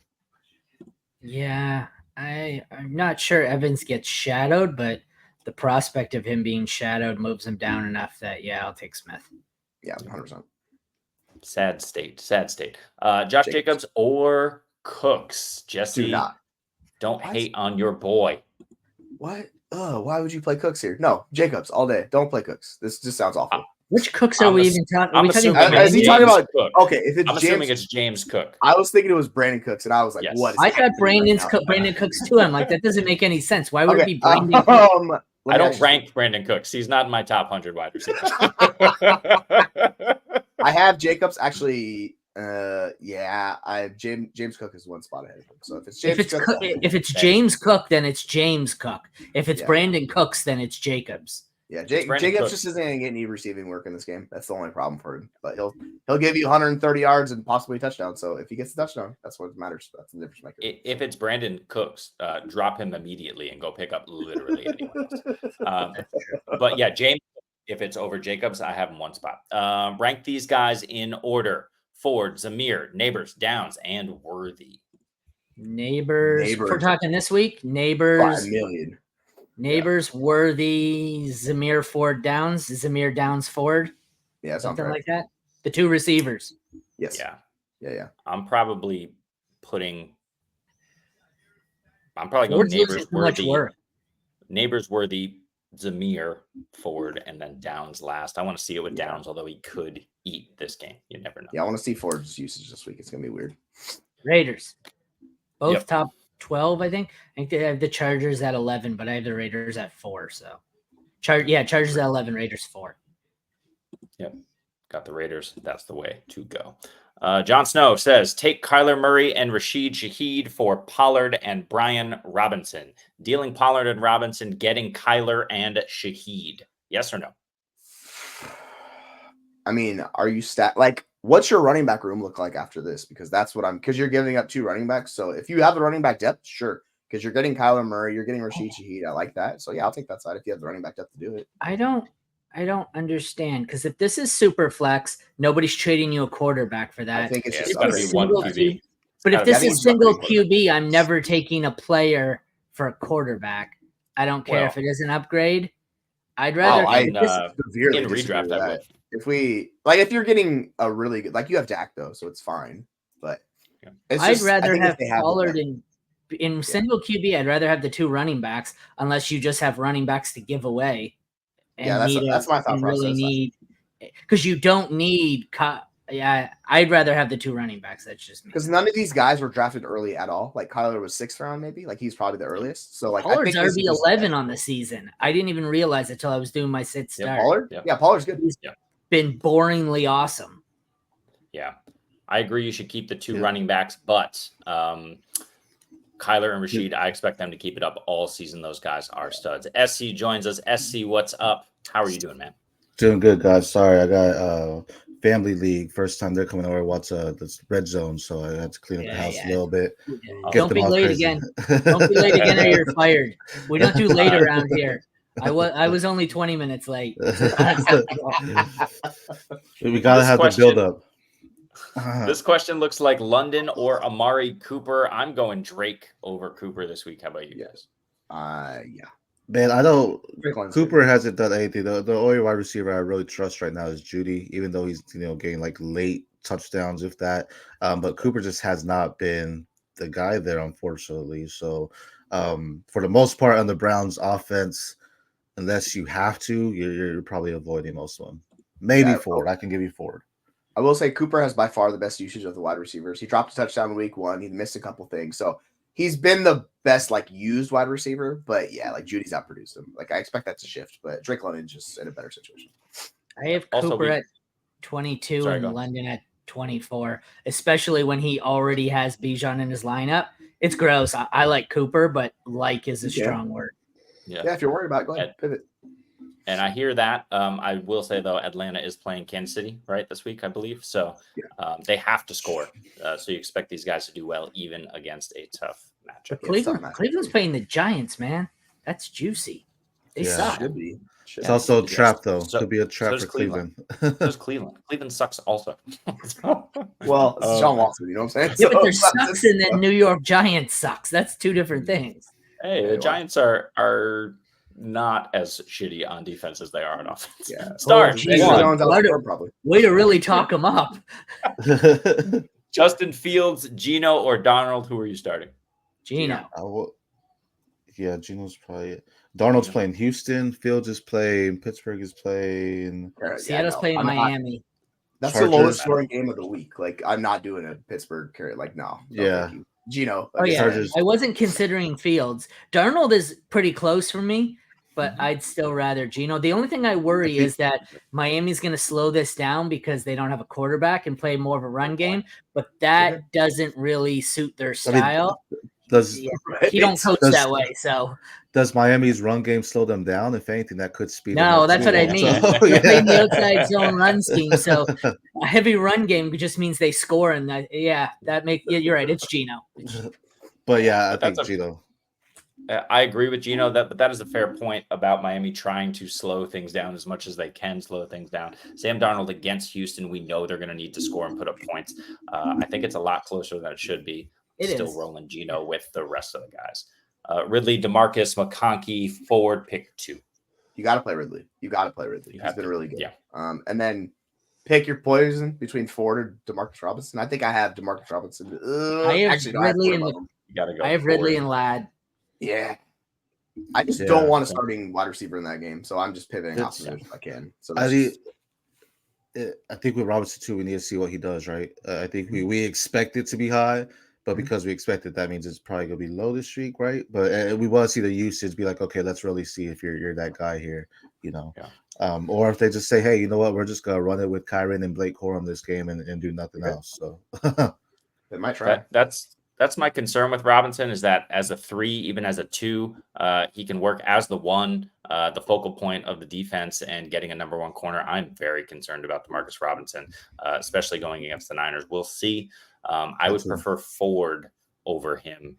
Yeah, I'm not sure Evans gets shadowed, but the prospect of him being shadowed moves him down enough that, I'll take Smith.
Yeah, 100%.
Sad state. Josh Jacobs or Cooks? Jesse, don't hate on your boy.
What? Why would you play Cooks here? No, Jacobs all day. Don't play Cooks. This just sounds awful.
Which Cooks are we even talking?
I'm assuming
about? Cook. Okay, if it's
assuming it's James Cook.
I was thinking it was Brandon Cooks, and I was like,
yes.
"What?"
I thought Brandon Cooks too. I'm like, that doesn't make any sense. Why would it be Brandon?
I don't rank Brandon Cooks. He's not in my top 100 wide receivers.
I have Jacobs actually. I have James Cook is one spot ahead of him. So if it's
James Cook, then it's James Cook. If it's Brandon Cooks, then it's Jacobs.
Yeah,
It's Brandon
Jacobs
Cooks.
just isn't going to get any receiving work in this game. That's the only problem for him. But he'll give you 130 yards and possibly a touchdown. So if he gets a touchdown, that's what matters. That's the difference maker.
If it's Brandon Cooks, drop him immediately and go pick up literally anyone else. But yeah, James, if it's over Jacobs, I have him one spot. Rank these guys in order: Ford, Zamir, Neighbors, Downs, and Worthy.
Neighbors. If we're talking this week, Neighbors.
5 million.
Neighbors, Worthy, Zamir, Ford, Downs. Zamir, Downs, Ford.
Yeah,
something like that. The two receivers.
Yes.
Yeah. I'm probably going Neighbors, Worthy. Neighbors, Worthy, Zamir, Ford, and then Downs last. I want to see it with Downs, although he could eat this game. You never know.
Yeah, I want to see Ford's usage this week. It's going to be weird.
Raiders. Both top 12, I think. I think they have the Chargers at 11, but I have the Raiders at 4. So, Chargers at 11, Raiders 4.
Yep. Got the Raiders. That's the way to go. John Snow says, take Kyler Murray and Rashid Shaheed for Pollard and Brian Robinson. Dealing Pollard and Robinson, getting Kyler and Shaheed. Yes or no?
I mean, are you what's your running back room look like after this? Because because you're giving up 2 running backs. So if you have the running back depth, sure. Because you're getting Kyler Murray, you're getting Rashid Shaheed. I like that. So yeah, I'll take that side if you have the running back depth to do it.
I don't understand, because if this is super flex, nobody's trading you a quarterback for that.
I think it's just
one QB.
But if this is single QB, I'm never taking a player for a quarterback. I don't care if it is an upgrade. I'd rather
in redraft. I would.
If you're getting a really good, you have Dak though, so it's fine. But
I'd rather have Pollard in single QB. I'd rather have the 2 running backs, unless you just have running backs to give away. And
that's my thought process.
Really because you don't need. I'd rather have the 2 running backs. That's just me.
Because none of these guys were drafted early at all. Like Kyler was 6th round, maybe. He's probably the earliest. So
Pollard's RB 11 on the season. I didn't even realize it till I was doing my sit start.
Pollard? Yeah, Pollard's good.
He's been boringly awesome.
Yeah, I agree. You should keep the 2 running backs, but Kyler and Rashid, I expect them to keep it up all season. Those guys are studs. SC joins us. SC, what's up? How are you doing, man?
Doing good, guys. Sorry, I got family league. First time they're coming over to watch this red zone, so I had to clean up the house a little bit.
Don't be late again. Don't be late again, or you're fired. We don't do late around here. I was only 20 minutes late.
We gotta have the build up.
This question looks like London or Amari Cooper. I'm going Drake over Cooper this week. How about you guys?
Yeah.
Man, I don't. Cooper hasn't done anything. The only wide receiver I really trust right now is Judy, even though he's getting late touchdowns, if that. But Cooper just has not been the guy there, unfortunately. So, for the most part, on the Browns' offense, unless you have to, you're probably avoiding most of them. Maybe Ford. I can give you Ford.
I will say Cooper has by far the best usage of the wide receivers. He dropped a touchdown in week 1. He missed a couple things, so he's been the best used wide receiver. But yeah, Judy's outproduced him. I expect that to shift, but Drake London's just in a better situation.
I have Cooper at 22 and London at 24, especially when he already has Bijan in his lineup. It's gross. I like Cooper, but is a strong word.
Yeah, if you're worried about it, go ahead, pivot.
And I hear that. I will say, though, Atlanta is playing Kansas City, right, this week, I believe. So they have to score. So you expect these guys to do well, even against a tough matchup.
Cleveland's playing the Giants, man. That's juicy. They suck.
Should be.
It's also a trap, though. Could be a trap for Cleveland.
Does Cleveland. Cleveland sucks also.
Well, it's John Watson, you know what I'm saying?
Yeah, but there's sucks and then New York Giants sucks. That's 2 different things.
Hey, the Giants are not as shitty on defense as they are on offense.
Yeah.
Stars.
Way to really talk them up.
Justin Fields, Geno, or Donald, who are you starting?
Geno.
Yeah, Geno's probably it. Darnold's playing Houston. Fields is playing. Pittsburgh is playing.
Seattle's playing Miami.
That's Chargers. The lowest scoring game of the week. I'm not doing a Pittsburgh carry. No.
Yeah.
Geno.
Chargers. I wasn't considering Fields. Darnold is pretty close for me, but I'd still rather Geno. The only thing I worry is that Miami's going to slow this down because they don't have a quarterback and play more of a run game, but that doesn't really suit their style.
Does
he don't coach that way. So
does Miami's run game slow them down? If anything, that could speed them
no,
up.
that's
too.
what I mean.
So,
They're playing the outside zone run scheme. So a heavy run game just means they score, and you're right. It's Gino.
But yeah, I
But that's
think Gino.
I agree with Gino but that is a fair point about Miami trying to slow things down as much as they can slow things down. Sam Darnold against Houston, we know they're going to need to score and put up points. I think it's a lot closer than it should be.
It
Still
is.
rolling Gino with the rest of the guys. Ridley, DeMarcus, McConkey, forward, pick 2.
You got to play Ridley. He's been really good.
Yeah.
And then pick your poison between Ford or DeMarcus Robinson. I think I have DeMarcus Robinson.
I have Ridley and
you gotta go.
I have Ridley and Ladd.
Yeah. I just don't want a starting wide receiver in that game, so I'm just pivoting off of it if I can. So
I think with Robinson too, we need to see what he does. Right? I think we expect it to be high, but because we expect it, that means it's probably gonna be low this week, right? But we want to see the usage. Be like, okay, let's really see if you're that guy here, you know.
Yeah.
Or if they just say, hey, you know what, we're just gonna run it with Kyron and Blake Corum this game and do nothing else. So
they might try.
That's my concern with Robinson is that as a 3, even as a 2, he can work as the 1, the focal point of the defense and getting a number 1 corner. I'm very concerned about DeMarcus Robinson, especially going against the Niners. We'll see. I would prefer Ford over him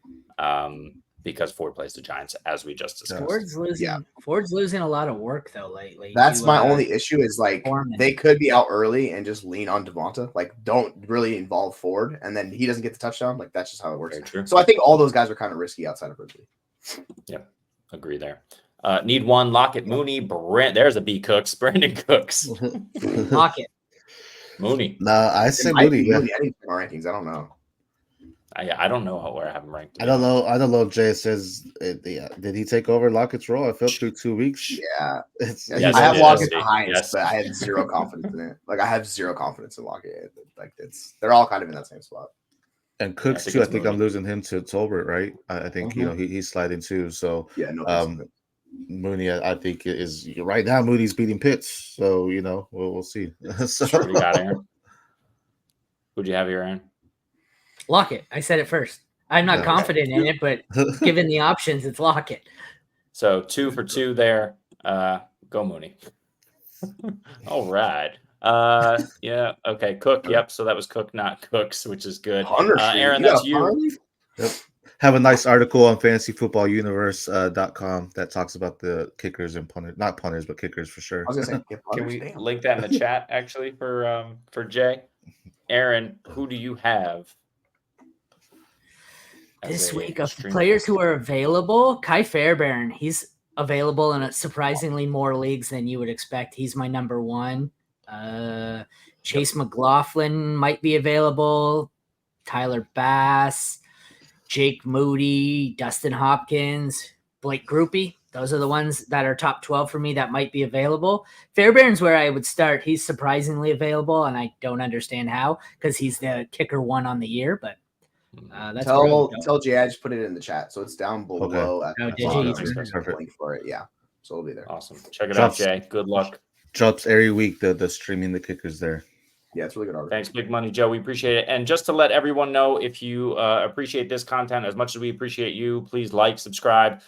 because Ford plays the Giants, as we just discussed.
Ford's losing a lot of work though lately.
That's my only issue is like they could be out early and just lean on Devonta. Like don't really involve Ford, and then he doesn't get the touchdown. Like that's just how it works. So I think all those guys are kind of risky outside of Ridley.
Yep, agree there. Need one. Lockett, Mooney, there's a B Cooks. Brandon Cooks.
Lockett.
Mooney.
Nah, I say Mooney.
I didn't my rankings. I don't know.
I don't know where I have him ranked.
I don't know. If Jay says, did he take over Lockett's role? I felt through 2 weeks.
Yeah.
Yes,
I have Lockett the highest, but I had zero confidence in it. Like I have zero confidence in Lockett. Like they're all kind of in that same spot.
And Cooks too. I think I'm losing him to Tolbert, right? I think he's sliding too. So
yeah, no.
Mooney, I think is right now. Mooney's beating Pitts, so we'll see. So
what do you got, Aaron? Who'd you have here, Aaron?
Lockett. I said it first. I'm not confident in it, but given the options, it's Lockett.
So 2 for 2 there. Go Mooney. All right. Yeah. Okay. Cook. Yep. So that was Cook, not Cooks, which is good. Aaron, that's you.
Yep. Have a nice article on fantasyfootballuniverse.com that talks about the kickers and punters, not punters, but kickers for sure.
I was gonna say,
can we link that in the chat actually for Jay? Aaron, who do you have
this week of players who are available? Kai Fairbairn, he's available in surprisingly more leagues than you would expect. He's my number 1. Chase McLaughlin might be available. Tyler Bass, Jake Moody, Dustin Hopkins, Blake Groupie. Those are the ones that are top 12 for me that might be available. Fairbairn's where I would start. He's surprisingly available, and I don't understand how because he's the kicker 1 on the year. But that's
tell Jay I just put it in the chat, so it's down below.
Perfect.
Link for it, yeah. So it'll be there.
Awesome. Check it out, Jay. Good luck.
Drops every week. The streaming the kickers there.
Yeah, it's really good article.
Thanks, Big Money Joe. We appreciate it. And just to let everyone know, if you appreciate this content as much as we appreciate you, please like, subscribe,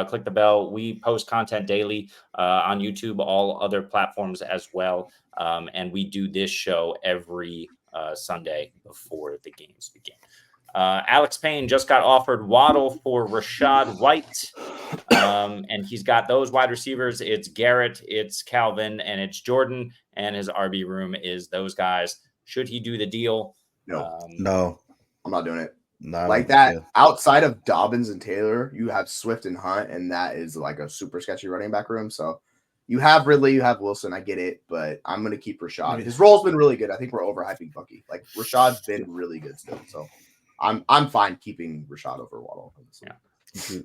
click the bell. We post content daily on YouTube, all other platforms as well. And we do this show every Sunday before the games begin. Alex Payne just got offered Waddle for Rachaad White. And he's got those wide receivers. It's Garrett, it's Calvin, and it's Jordan. And his RB room is those guys. Should he do the deal?
No.
I'm not doing it.
No,
like that. Yeah. Outside of Dobbins and Taylor, you have Swift and Hunt, and that is like a super sketchy running back room. So you have Ridley, you have Wilson. I get it, but I'm going to keep Rachaad. His role's been really good. I think we're overhyping Bucky. Like Rashaad's been really good still. So I'm fine keeping Rachaad over Waddle.
Yeah.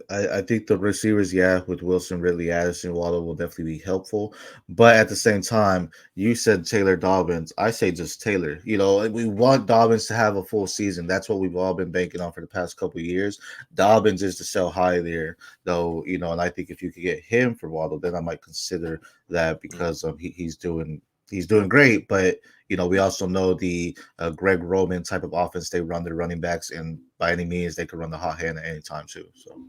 I think the receivers, with Wilson, Ridley, Addison, Waddle will definitely be helpful. But at the same time, you said Taylor Dobbins. I say just Taylor. We want Dobbins to have a full season. That's what we've all been banking on for the past couple of years. Dobbins is to sell high there, though, and I think if you could get him for Waddle, then I might consider that because he's doing he's doing great, but we also know the Greg Roman type of offense they run their running backs, and by any means they could run the hot hand at any time too. So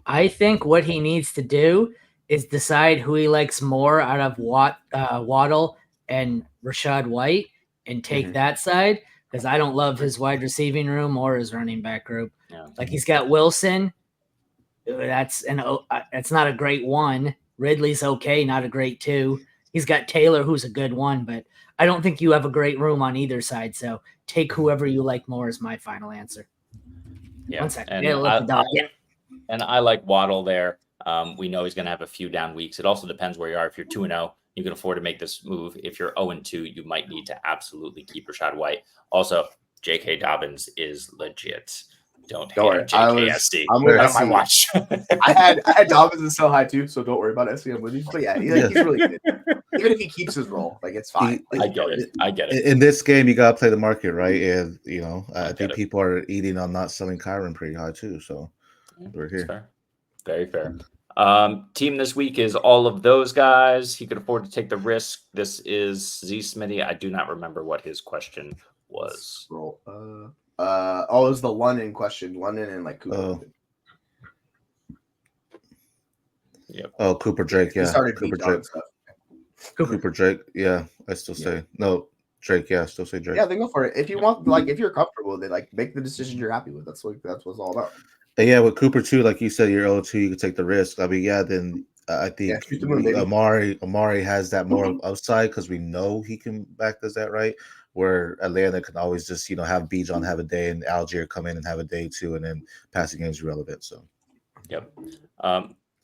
I think what he needs to do is decide who he likes more out of Waddle and Rashad White and take that side, because I don't love his wide receiving room or his running back group.
Yeah.
Like he's got Wilson. That's not a great one. Ridley's okay, not a great two. He's got Taylor, who's a good one, but I don't think you have a great room on either side. So take whoever you like more is my final answer.
Yeah.
1 second.
And I like Waddle there. We know he's going to have a few down weeks. It also depends where you are. If you're 2-0, you can afford to make this move. If you're 0-2, you might need to absolutely keep Rashad White. Also, J.K. Dobbins is legit. Don't worry. JKSC.
I'm with
my watch.
I had Dobbins in so high too, so don't worry about SC. I'm with you. But yeah, he's really good. Even if he keeps his role, like it's fine.
I get it.
In this game, you gotta play the market, right? And I think people are eating on not selling Kyron pretty high too. So we're here.
Fair. Very fair. Team this week is all of those guys. He could afford to take the risk. This is Z Smitty. I do not remember what his question was.
It was the London question. London and like Cooper.
Yep.
Oh, Cooper Drake. Yeah.
Cooper Drake.
Cooper Drake. Yeah. I still say no. Drake. Yeah. I still say Drake.
Yeah, then go for it. If you want, if you're comfortable with it, make the decision you're happy with. That's what it's all about.
And yeah, with Cooper too, like you said, you're 0-2, you can take the risk. I mean, then I think Amari has that more upside because we know he can back us that right. Where Atlanta can always just have Bijan have a day and Algier come in and have a day too, and then passing game is relevant. So,
yep.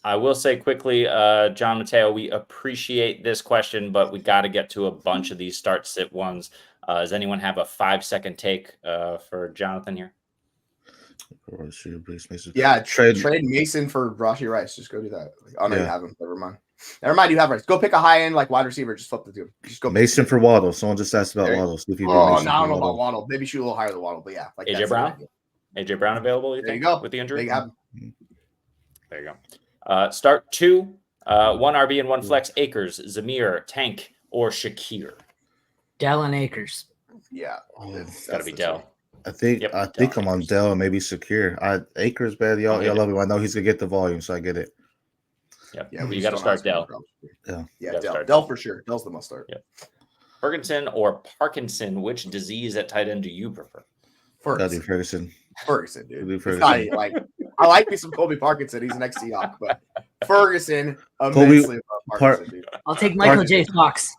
I will say quickly, John Mateo, we appreciate this question, but we got to get to a bunch of these start sit ones. Does anyone have a 5-second take for Jonathan here?
Yeah, trade Mason for Rashi Rice. Just go do that. You have him. Never mind. You have Rice. Go pick a high end wide receiver. Just flip the two. Just go
Mason for Waddle. Someone just asked about Waddle. So if you
I don't know about Waddle. Maybe shoot a little higher than Waddle. But yeah,
AJ Brown. AJ Brown available?
There you go.
With the injury.
There
you go. Start 2. 1 RB and 1 flex. Akers, Zamir, Tank, or Shakir.
Dell and Akers.
Yeah,
it's got to be Dell.
I think I'm on Dell, maybe Secure. Akers, bad. Y'all love him. I know he's gonna get the volume, so I get it.
Yep. Yeah, you got to start Dell.
Yeah, Dell for sure. Dell's the must start.
Yep. Ferguson or Parkinson? Which disease at tight end do you prefer?
Ferguson,
dude. Ferguson. I like me some Colby Parkinson. He's an ex-Seahawk, but Ferguson immensely above Parkinson, dude.
I'll take Michael J. Fox.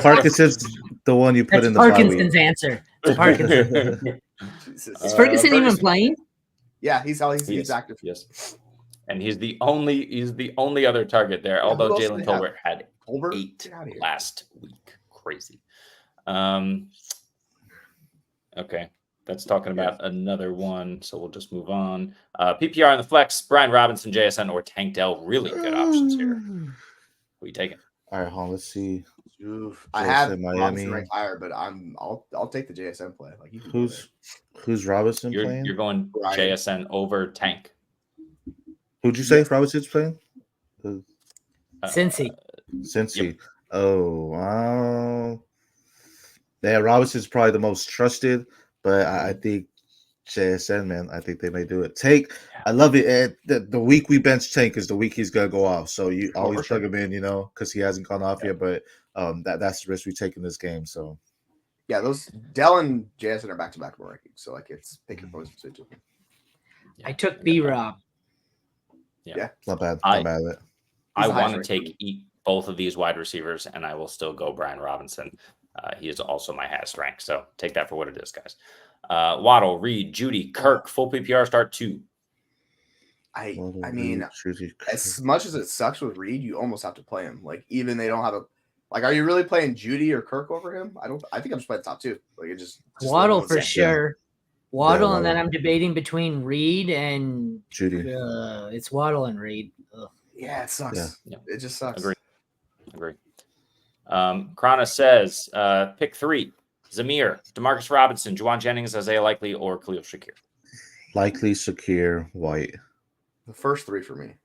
Parkinson's the one you put in the
Parkinson's answer. Parkinson. Is Ferguson even playing?
Yeah, he's active.
Yes, and he's the only other target there. Although Jalen Tolbert had 8 last week, crazy. Okay, that's talking about another one. So we'll just move on. PPR on the flex: Brian Robinson, JSN, or Tank Dell. Really good options here. Who are you taking?
All right, hold on. Let's see.
I have Miami ranked higher, but I'll take the JSN play.
Who's Robinson playing?
You're going Brian. JSN over Tank.
Who'd you say Robinson's playing?
Cincy.
Yep. Oh wow. Yeah, Robinson's probably the most trusted, but I think JSN, man, I think they may do it. I love it. The week we bench Tank is the week he's gonna go off. So you always plug him in, because he hasn't gone off yet. But that's the risk we take in this game. So
yeah, those Dell and JSN are back-to-back rankings. So it's pick your poison between two.
I took B-Rob.
Yeah,
not bad. Not bad at it.
I want to take both of these wide receivers, and I will still go Brian Robinson. He is also my highest rank. So take that for what it is, guys. Waddle, Reed, Judy, Kirk, full PPR start 2.
I mean, as much as it sucks with Reed, you almost have to play him. Even they don't have a are you really playing Judy or Kirk over him? I think I'm just playing top 2. It just
Waddle for sure. Waddle, and then I'm debating between Reed and
Judy.
It's Waddle and Reed. Ugh.
Yeah, it sucks. Yeah. It just sucks.
Agree. Krana says, pick 3. Zamir, Demarcus Robinson, Juwan Jennings, Isaiah Likely, or Khalil Shakir.
Likely, Shakir, White.
The first 3 for me.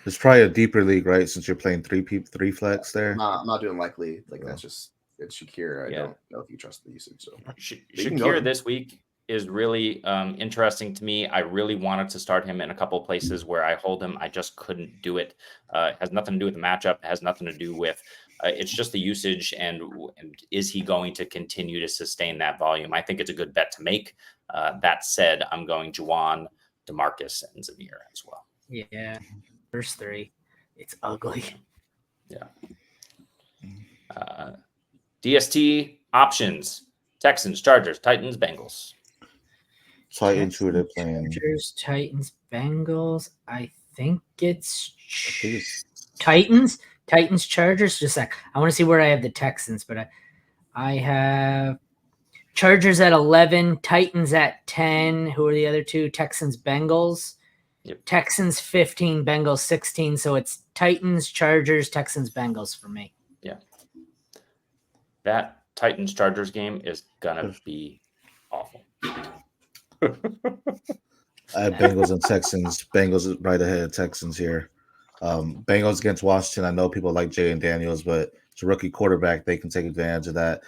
It's probably a deeper league, right? Since you're playing three flex there.
I'm not doing likely. Like that's just it's Shakir. I don't know if you trust the usage. So
Shakir this week is really interesting to me. I really wanted to start him in a couple of places where I hold him. I just couldn't do it. It has nothing to do with the matchup. It has nothing to do with it's just the usage and is he going to continue to sustain that volume? I think it's a good bet to make. That said, I'm going Juwan, DeMarcus, and Zamir as well.
Yeah. First three. It's ugly.
Yeah. DST options: Texans, Chargers, Titans, Bengals.
Titans, who are they playing?
Chargers, Titans, Bengals. I think it's Titans. Titans, Chargers. Just a sec. I want to see where I have the Texans, but I have Chargers at 11, Titans at 10. Who are the other two? Texans, Bengals.
Yep.
Texans 15, Bengals 16. So it's Titans, Chargers, Texans, Bengals for me.
Yeah. That Titans Chargers game is gonna be awful.
I have Bengals and Texans. Bengals right ahead of Texans here. Bengals against Washington. I know people like Jay and Daniels, but it's a rookie quarterback. They can take advantage of that.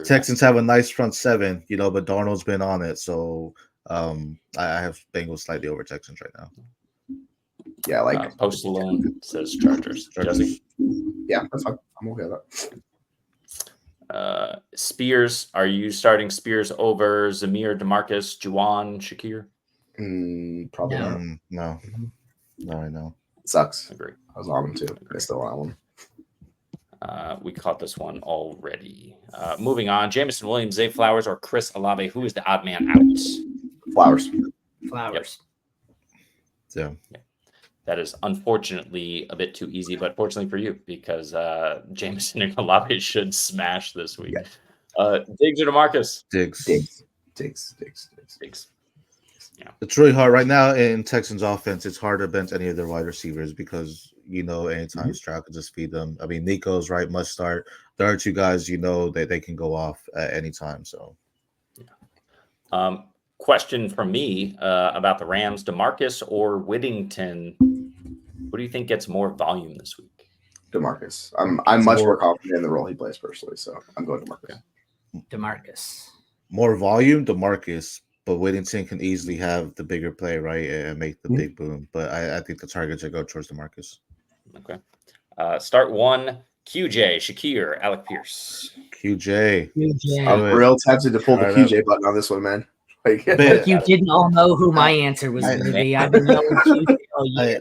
Texans have a nice front seven, but Darnold's been on it. So I have Bengals slightly over Texans right now.
Yeah, like
Post Alone says Chargers. Jesse?
Yeah, that's fine. I'm okay with
that. Spears, are you starting Spears over Zamir, DeMarcus, Juwan, Shakir?
Probably
not. No, I know.
It sucks.
Agree.
I was on him too. I still want him.
We caught this one already. Moving on, Jameson Williams, Zay Flowers, or Chris Olave. Who is the odd man out?
Flowers.
Yep. Yeah. That is unfortunately a bit too easy, but fortunately for you, because Jameson and Olave should smash this week. Yeah. Diggs or DeMarcus?
Diggs.
Yeah.
It's really hard right now in Texans offense. It's hard to bench any of their wide receivers because anytime Stroud can just feed them. I mean, Nico's right, must start. There are two guys that they can go off at any time. So,
yeah. Question from me about the Rams: DeMarcus or Whittington? Who do you think gets more volume this week?
DeMarcus. I'm much more confident in the role he plays personally, so I'm going DeMarcus.
DeMarcus.
More volume, DeMarcus. But Whittington can easily have the bigger play, right, and make the big boom. But I think the targets are go towards DeMarcus.
Okay. Start one. QJ, Shakir, Alec Pierce.
QJ.
I'm real tempted to pull the QJ button on this one, man.
Like you didn't all know who my answer was going to be. I've been knowing QJ all year.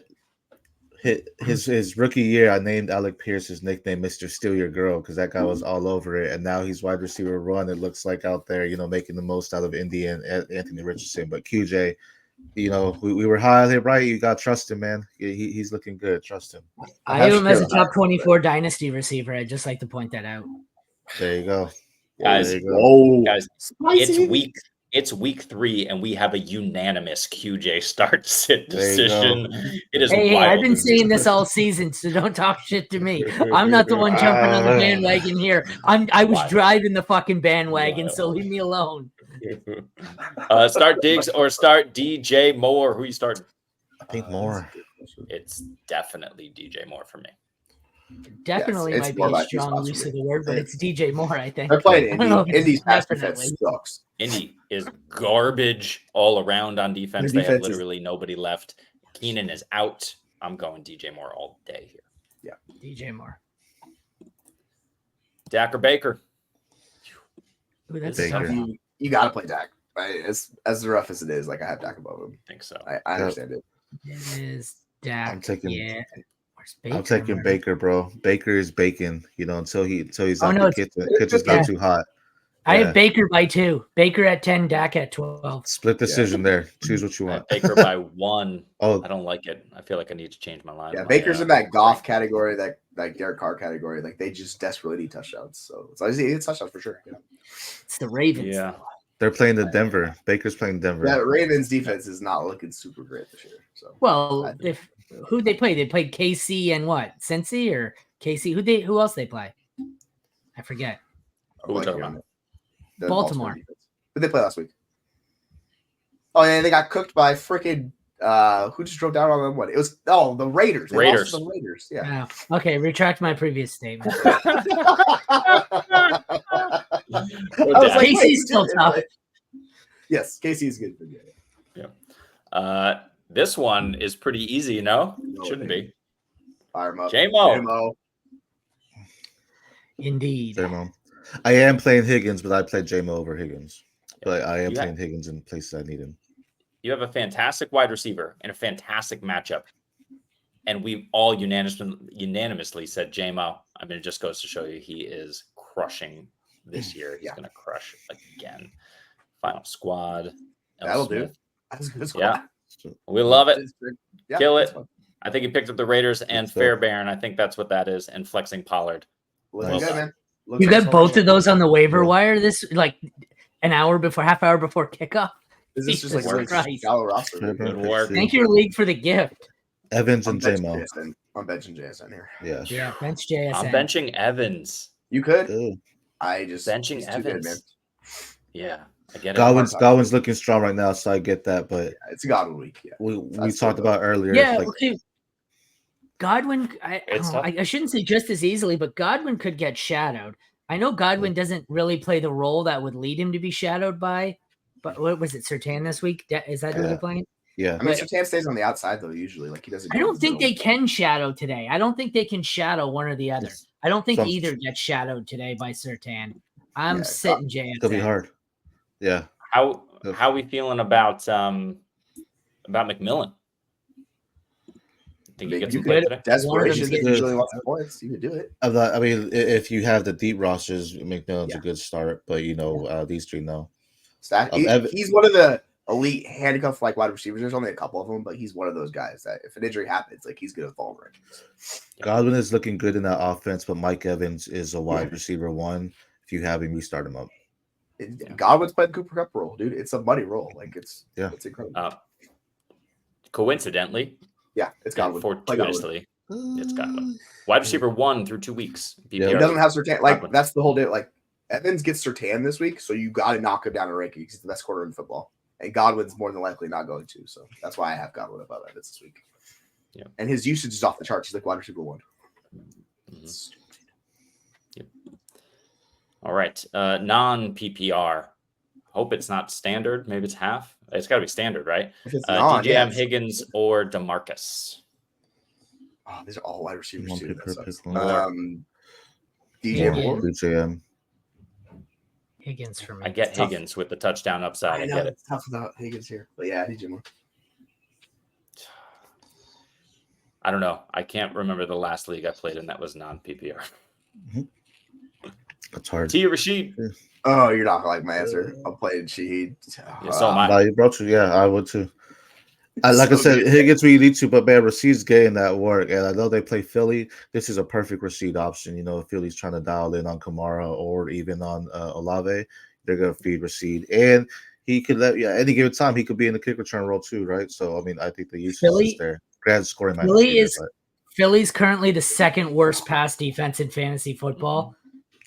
His rookie year, I named Alec Pierce his nickname Mr. Steal Your Girl because that guy was all over it, and now he's wide receiver one. It looks like out there, making the most out of Indy and Anthony Richardson. But QJ, we were high on him, right? You got to trust him, man. He's looking good. Trust him.
I have him as a top 24 dynasty receiver. I'd just like to point that out.
There you go,
guys. Guys, it's week 3, and we have a unanimous QJ start sit decision. It is
Hey, I've been saying this all season, so don't talk shit to me. I'm not the one jumping on the bandwagon here. I was driving the fucking bandwagon, so leave me alone.
Start Diggs or start DJ Moore. Who you start?
I think Moore.
It's definitely DJ Moore for me.
Definitely might be a strong use of the word, but it's DJ Moore, I think.
They're playing Indy. Indy's pass defense sucks.
Indy is garbage all around on defense. They have literally nobody left. Keenan is out. I'm going DJ Moore all day here.
Yeah.
DJ Moore.
Dak or Baker?
Ooh, that's
Baker. You got to play Dak. Right? As rough as it is, I have Dak above him.
I think so.
I understand it.
It is Dak.
I'm taking Baker, bro. Baker is bacon, until he's out the kitchen's not too hot.
I have Baker by 2. Baker at 10, Dak at 12.
Split decision there. Choose what you want.
Baker by 1. Oh, I don't like it. I feel like I need to change my line.
Yeah, Baker's in that Goff category, that Derek Carr category. Like they just desperately need touchdowns. So it's touchdowns for sure. Yeah.
It's the Ravens.
Yeah.
They're playing the Denver. Baker's playing Denver.
Yeah, Ravens defense is not looking super great this year. So
who'd they play? They played KC and what? Cincy or KC? Who else they play? I forget.
Who we talking about?
Baltimore.
Who they play last week? Oh yeah, they got cooked by freaking Who just drove down on them? What? It was the Raiders. They lost to the Raiders. Yeah.
Oh, okay, retract my previous statement.
I was like,
Casey's still tough.
Yes, Casey's good for you.
Yeah. This one is pretty easy,
No,
shouldn't be.
Fire him up.
J-Mo.
Indeed.
J-Mo. I am playing Higgins, but I played J-Mo over Higgins. But I am playing Higgins in places I need him.
You have a fantastic wide receiver and a fantastic matchup. And we all unanimously said J-Mo. I mean, it just goes to show you he is crushing this year. He's going to crush again. Final squad.
That'll do. That's a good squad.
Yeah. We love it.
Yeah,
Kill it. I think he picked up the Raiders and Fairbairn. I think that's what that is. And flexing Pollard.
Looking good, man.
You got both of those on the waiver wire this half hour before kickoff.
Is this just like a shallow roster?
Good work.
Thank your league for the gift.
Evans and J-Mo.
I'm benching JSN here.
Yeah, bench JSN.
I'm benching Evans.
You could.
Ooh.
I just
benching Evans.
Good, man.
Yeah, I get
it. Godwin's looking strong right now, so I get that. But
it's a Godwin week. Yeah,
we talked about earlier.
Yeah, okay. Godwin, I shouldn't say just as easily, but Godwin could get shadowed. I know Godwin doesn't really play the role that would lead him to be shadowed by, but what was it, Surtain this week? Is that who they're playing?
Yeah.
I mean, Surtain stays on the outside, though, usually. Like, he doesn't.
I don't think they can shadow today. I don't think they can shadow one or the other. I don't think either gets shadowed today by Surtain. I'm sitting JSN.
It'll be hard. Yeah.
How are we feeling about McMillan? Think he gets some play today?
Desperation usually lots of points. You could do it.
I mean, if you have the deep rosters, McMillan's a good start. But these three, no.
He's one of the elite handcuff wide receivers. There's only a couple of them, but he's one of those guys that if an injury happens, like he's gonna fall right.
Godwin is looking good in that offense, but Mike Evans is a wide receiver one. If you have him, you start him up.
Godwin's playing Cooper Kupp role, dude. It's a money role. Like it's incredible.
Coincidentally,
it's Godwin.
Fortuitously, it's Godwin. Wide receiver 1 through 2 weeks.
He doesn't have Surtain. Like that's the whole deal. Like Evans gets Surtain this week, so you got to knock him down a ranking. He's the best quarter in football, and Godwin's more than likely not going to. So that's why I have Godwin above Evans this week.
Yeah,
and his usage is off the charts. He's like wide receiver 1.
Mm-hmm. Yep. All right, non PPR. Hope it's not standard. Maybe it's half. It's got to be standard, right? DJM Higgins or DeMarcus.
Oh, these are all wide receivers too.
DJM.
Higgins for me.
I get Higgins with the touchdown upside. I get it.
It's tough without Higgins here, but yeah, DJ Moore.
I don't know. I can't remember the last league I played in that was non PPR.
That's hard.
Tia Rashid.
Oh, you're not gonna like my answer. I'm playing Shaheed.
So am I.
I would too. Like I said, Higgins we need to, but man, Rashid's getting that work, and I know they play Philly. This is a perfect Rashid option. If Philly's trying to dial in on Kamara or even on Olave, they're gonna feed Rashid, and he could any given time he could be in the kick return role too, right? So I mean, I think the usage is there. Grand scoring.
Philly's currently the second worst pass defense in fantasy football.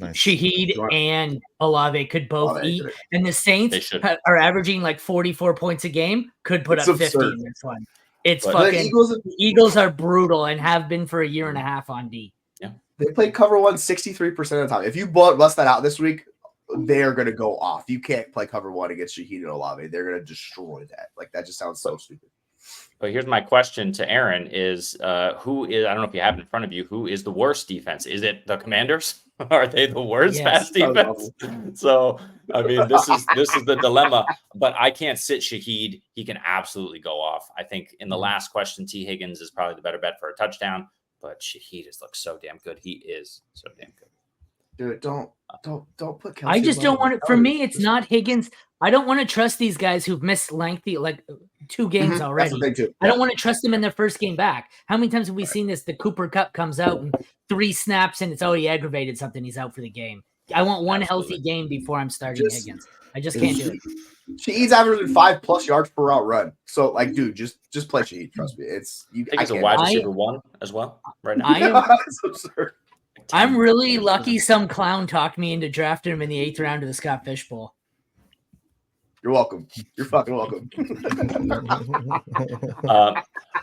Nice. Shaheed and Olave could both eat, and the Saints are averaging like 44 points a game. Could put up 50 in this one. It's fucking Eagles are brutal and have been for a year and a half on D.
Yeah,
they played cover 1 63% of the time. If you bust that out this week, they're gonna go off. You can't play cover 1 against Shaheed and Olave. They're gonna destroy that. Like that just sounds so stupid.
But here's my question to Aaron: is who is? I don't know if you have it in front of you. Who is the worst defense? Is it the Commanders? Are they the worst pass defense? So I mean, this is the dilemma. But I can't sit Shaheed. He can absolutely go off. I think in the last question, T. Higgins is probably the better bet for a touchdown. But Shaheed has looked so damn good. He is so damn good.
Dude, don't put Kelce.
I just don't want it. For me, it's not Higgins. I don't want to trust these guys who've missed lengthy, like 2 games already. I don't want to trust them in their first game back. How many times have we seen this? The Cooper Kupp comes out and 3 snaps and it's already aggravated something. He's out for the game. I want one healthy game before I'm starting Higgins. I just can't do it.
Shaheed's averaging 5+ yards per route run. So, like, dude, just play Shaheed. Trust me.
I think it's a wide receiver 1 as well right now.
It's absurd.
I'm really lucky some clown talked me into drafting him in the 8th round of the Scott Fish Bowl.
You're welcome. You're fucking welcome.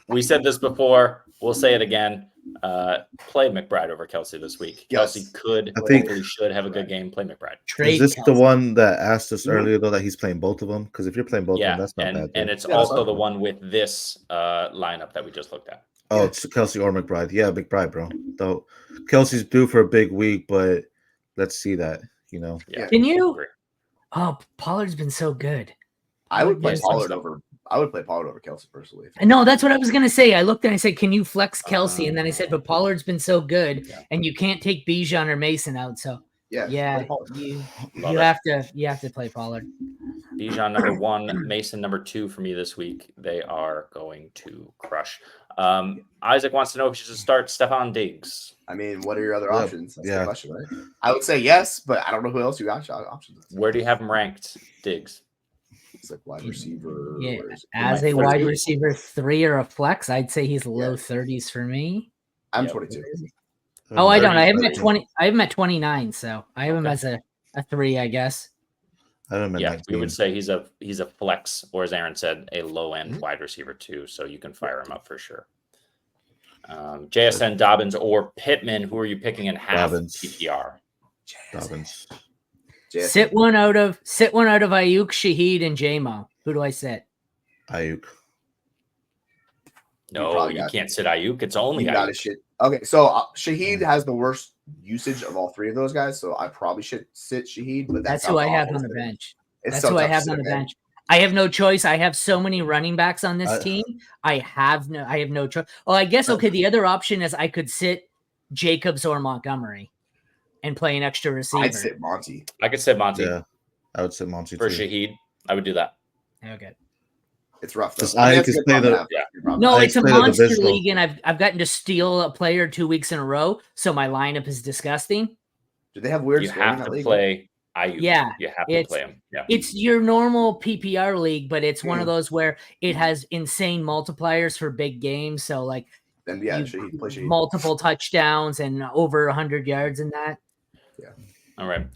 We said this before. We'll say it again. Play McBride over Kelsey this week.
Yes.
Kelsey could,
I think-
hopefully should have a good game. Play McBride.
Trade
Is this
Kelsey.
the one that asked us
Mhm.
earlier though that he's playing both of them? Because if you're playing both of them, that's not
and,
bad.
and
Dude.
it's
Yeah, that's
also
not
the
bad.
one with this lineup that we just looked at.
Oh, it's Kelsey or McBride. Yeah, McBride, bro. Though Kelsey's due for a big week, but let's see that.
Yeah.
Can you?
Agree.
Oh, Pollard's been so good.
I would play
Yes,
Pollard
so.
over. I would play Pollard over Kelsey personally.
No, that's what I was gonna say. I looked and I said, "Can you flex Kelsey?" And then I said, "But Pollard's been so good,
Yeah.
and you can't take Bijan or Mason out." So
Yeah.
yeah,
play Pollard.
you
Love it.
have to play Pollard.
Bijan number 1, Mason number 2 for me this week. They are going to crush. Isaac wants to know if you should start Stephon Diggs.
I mean, what are your other
Yeah,
options? That's
yeah.
the question, right? I would say yes, but I don't know who else you got options.
Where do you have him ranked, Diggs?
It's like wide receiver.
Yeah,
where is it?
as
my
a wide
30s.
receiver 3 or a flex, I'd say he's low
Yeah.
30s for me.
I'm
Yeah.
22.
Oh, I don't. I have him
30s,
at 20. I have him at 29. So I have him
Okay.
as a 3, I guess.
I don't know.
Yeah,
19.
we would say he's a flex, or as Aaron said, a low end
Mhm.
wide receiver too. So you can fire him up for sure. JSN, Dobbins, or Pittman. Who are you picking in half
Dobbins.
PPR?
Dobbins.
JSN.
Sit one out of Ayuk, Shaheed, and JMO. Who do I sit?
Ayuk.
No,
probably
you
got-
can't sit Ayuk. It's only
You got
Ayuk.
a shit. Okay, so Shaheed has the worst usage of all 3 of those guys, so I probably should sit Shaheed. But
That's who I have on the bench. That's who I have on the bench. I have no choice. I have so many running backs on this team. I have no choice. Oh, I guess okay. The other option is I could sit Jacobs or Montgomery and play an extra receiver.
I'd sit Monty.
I could sit Monty
Yeah, I would say Monty
for
too.
Shaheed. I would do that.
Okay.
It's rough though.
Just
I mean,
Ayuk
that's a
is
good
play
problem to
the-
have.
yeah.
Good problem.
No,
I
it's a
explained the
monster
divisional.
league, and I've gotten to steal a player 2 weeks in a row, so my lineup is disgusting.
Do they have weird
You
scoring in
have
that
to
league?
play Ayuk.
Yeah,
you have to
it's-
play him. Yeah,
It's your normal PPR league, but it's one of
Mm.
those where it has insane multipliers for big games. So like
Then yeah,
you-
Shaheed, play Shaheed.
multiple touchdowns and over 100 yards in that.
all right.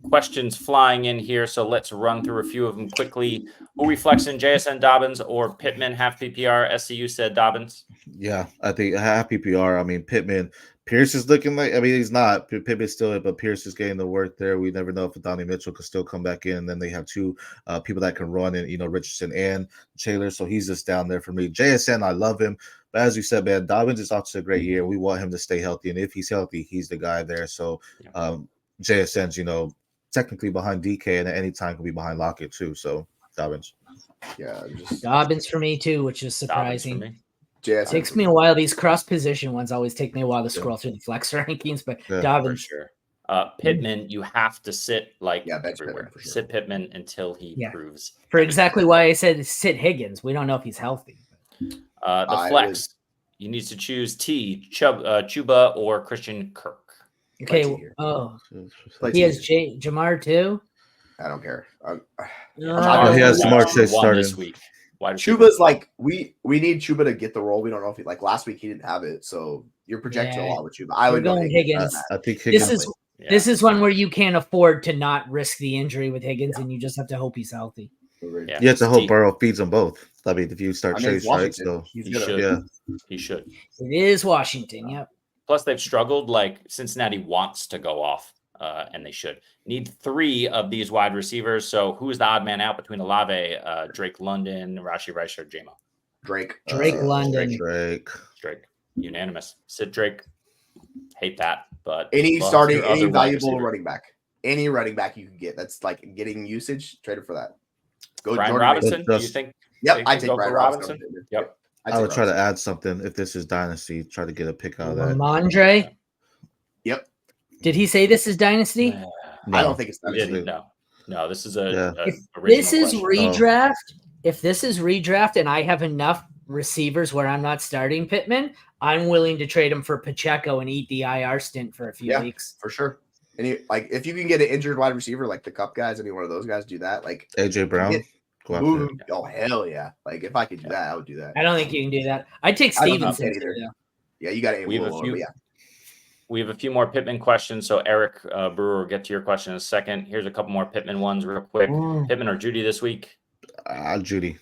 Questions flying in here, so let's run through a few of them quickly. Who we flexing, JSN, Dobbins, or Pittman? Half PPR. SCU said Dobbins.
Yeah, I think half PPR. I mean, Pittman. Pierce is looking like. I mean, he's not. Pittman's still it, but Pierce is getting the work there. We never know if Donnie Mitchell could still come back in. And then they have 2 people that can run, and Richardson and Taylor. So he's just down there for me. JSN, I love him, but as you said, man, Dobbins is off to a great year. We want him to stay healthy, and if he's healthy, he's the guy there. So JSN's, technically behind DK, and at any time can be behind Lockett too. So Dobbins.
Yeah, just
Dobbins for me too, which is
Dobbins for
surprising.
me.
JSN.
Takes me a while. These cross position ones always take me a while to scroll through the flex rankings, but
Yeah, for
For
Dobbins.
sure. Pittman, you have to sit bench
Pittman
everywhere.
for sure.
Sit Pittman until he
Yeah.
proves.
For exactly why I said sit Higgins. We don't know if he's healthy.
The
I
flex, you need to choose Chuba or Christian Kirk.
Okay.
T here.
Oh,
Play
he
T
has
here.
Jamar too.
I don't care.
Oh, he has
Wide
Jamar
receiver
Chase
one this
starting.
week. Wide receiver.
Chuba's like we need Chuba to get the role. We don't know if he like last week he didn't have it, so you're projecting a
Yeah.
lot with Chuba. I
We're
would go
going
Higgins.
Higgins.
I think Higgins.
This is
Yeah.
this is one where you can't afford to not risk the injury with Higgins, and you just have to hope he's healthy.
Yeah.
You have to hope
Steve-
Burrow feeds them both. I mean, if you start
I mean, it's
Chase, right?
Washington.
So
He's
He
gonna-
should.
yeah,
He should.
It is Washington. Yep.
Plus, they've struggled. Like Cincinnati wants to go off, and they should. Need 3 of these wide receivers. So, who is the odd man out between Olave, Drake London, Rashi Rice, or J-Mo?
Drake.
Drake London.
Drake.
Drake. Unanimous. Sit Drake. Hate that, but
Any
love
starting,
your
any
other wide
valuable
receiver.
running back. Any running back you can get that's like getting usage, trade it for that. Go
Brian
Jordan
Robinson.
Mason.
Do you
Just-
think?
Yep,
think
I
you
take
go
Brian
for
Robinson.
Robinson? Yep.
I'd
I
take
would try to
Robinson.
add something if this is Dynasty. Try to get a pick out of that.
Ramondre.
Yep.
Did he say this is dynasty?
I
No.
don't think it's
We
that.
didn't. No, this is a,
Yeah.
a
If
original
this is
question.
redraft, if this is redraft, and I have enough receivers where I'm not starting Pittman, I'm willing to trade him for Pacheco and eat the IR stint for a few
Yeah.
weeks.
For sure. Any like if you can get an injured wide receiver like the Cup guys, any one of those guys do that. Like
AJ Brown.
Get-
Go after
move
it.
him. Oh hell yeah! Like if I could do that, I would do that.
I don't think you can do that. I'd take
I don't think
Stevenson
you can
too.
either. Yeah, you got to aim
We
a
have a
little
few-
lower, but
We have a few more Pittman questions. So Eric Brewer will get to your question in a second. Here's a couple more Pittman ones real quick. Pittman or Judy this week?
Judy.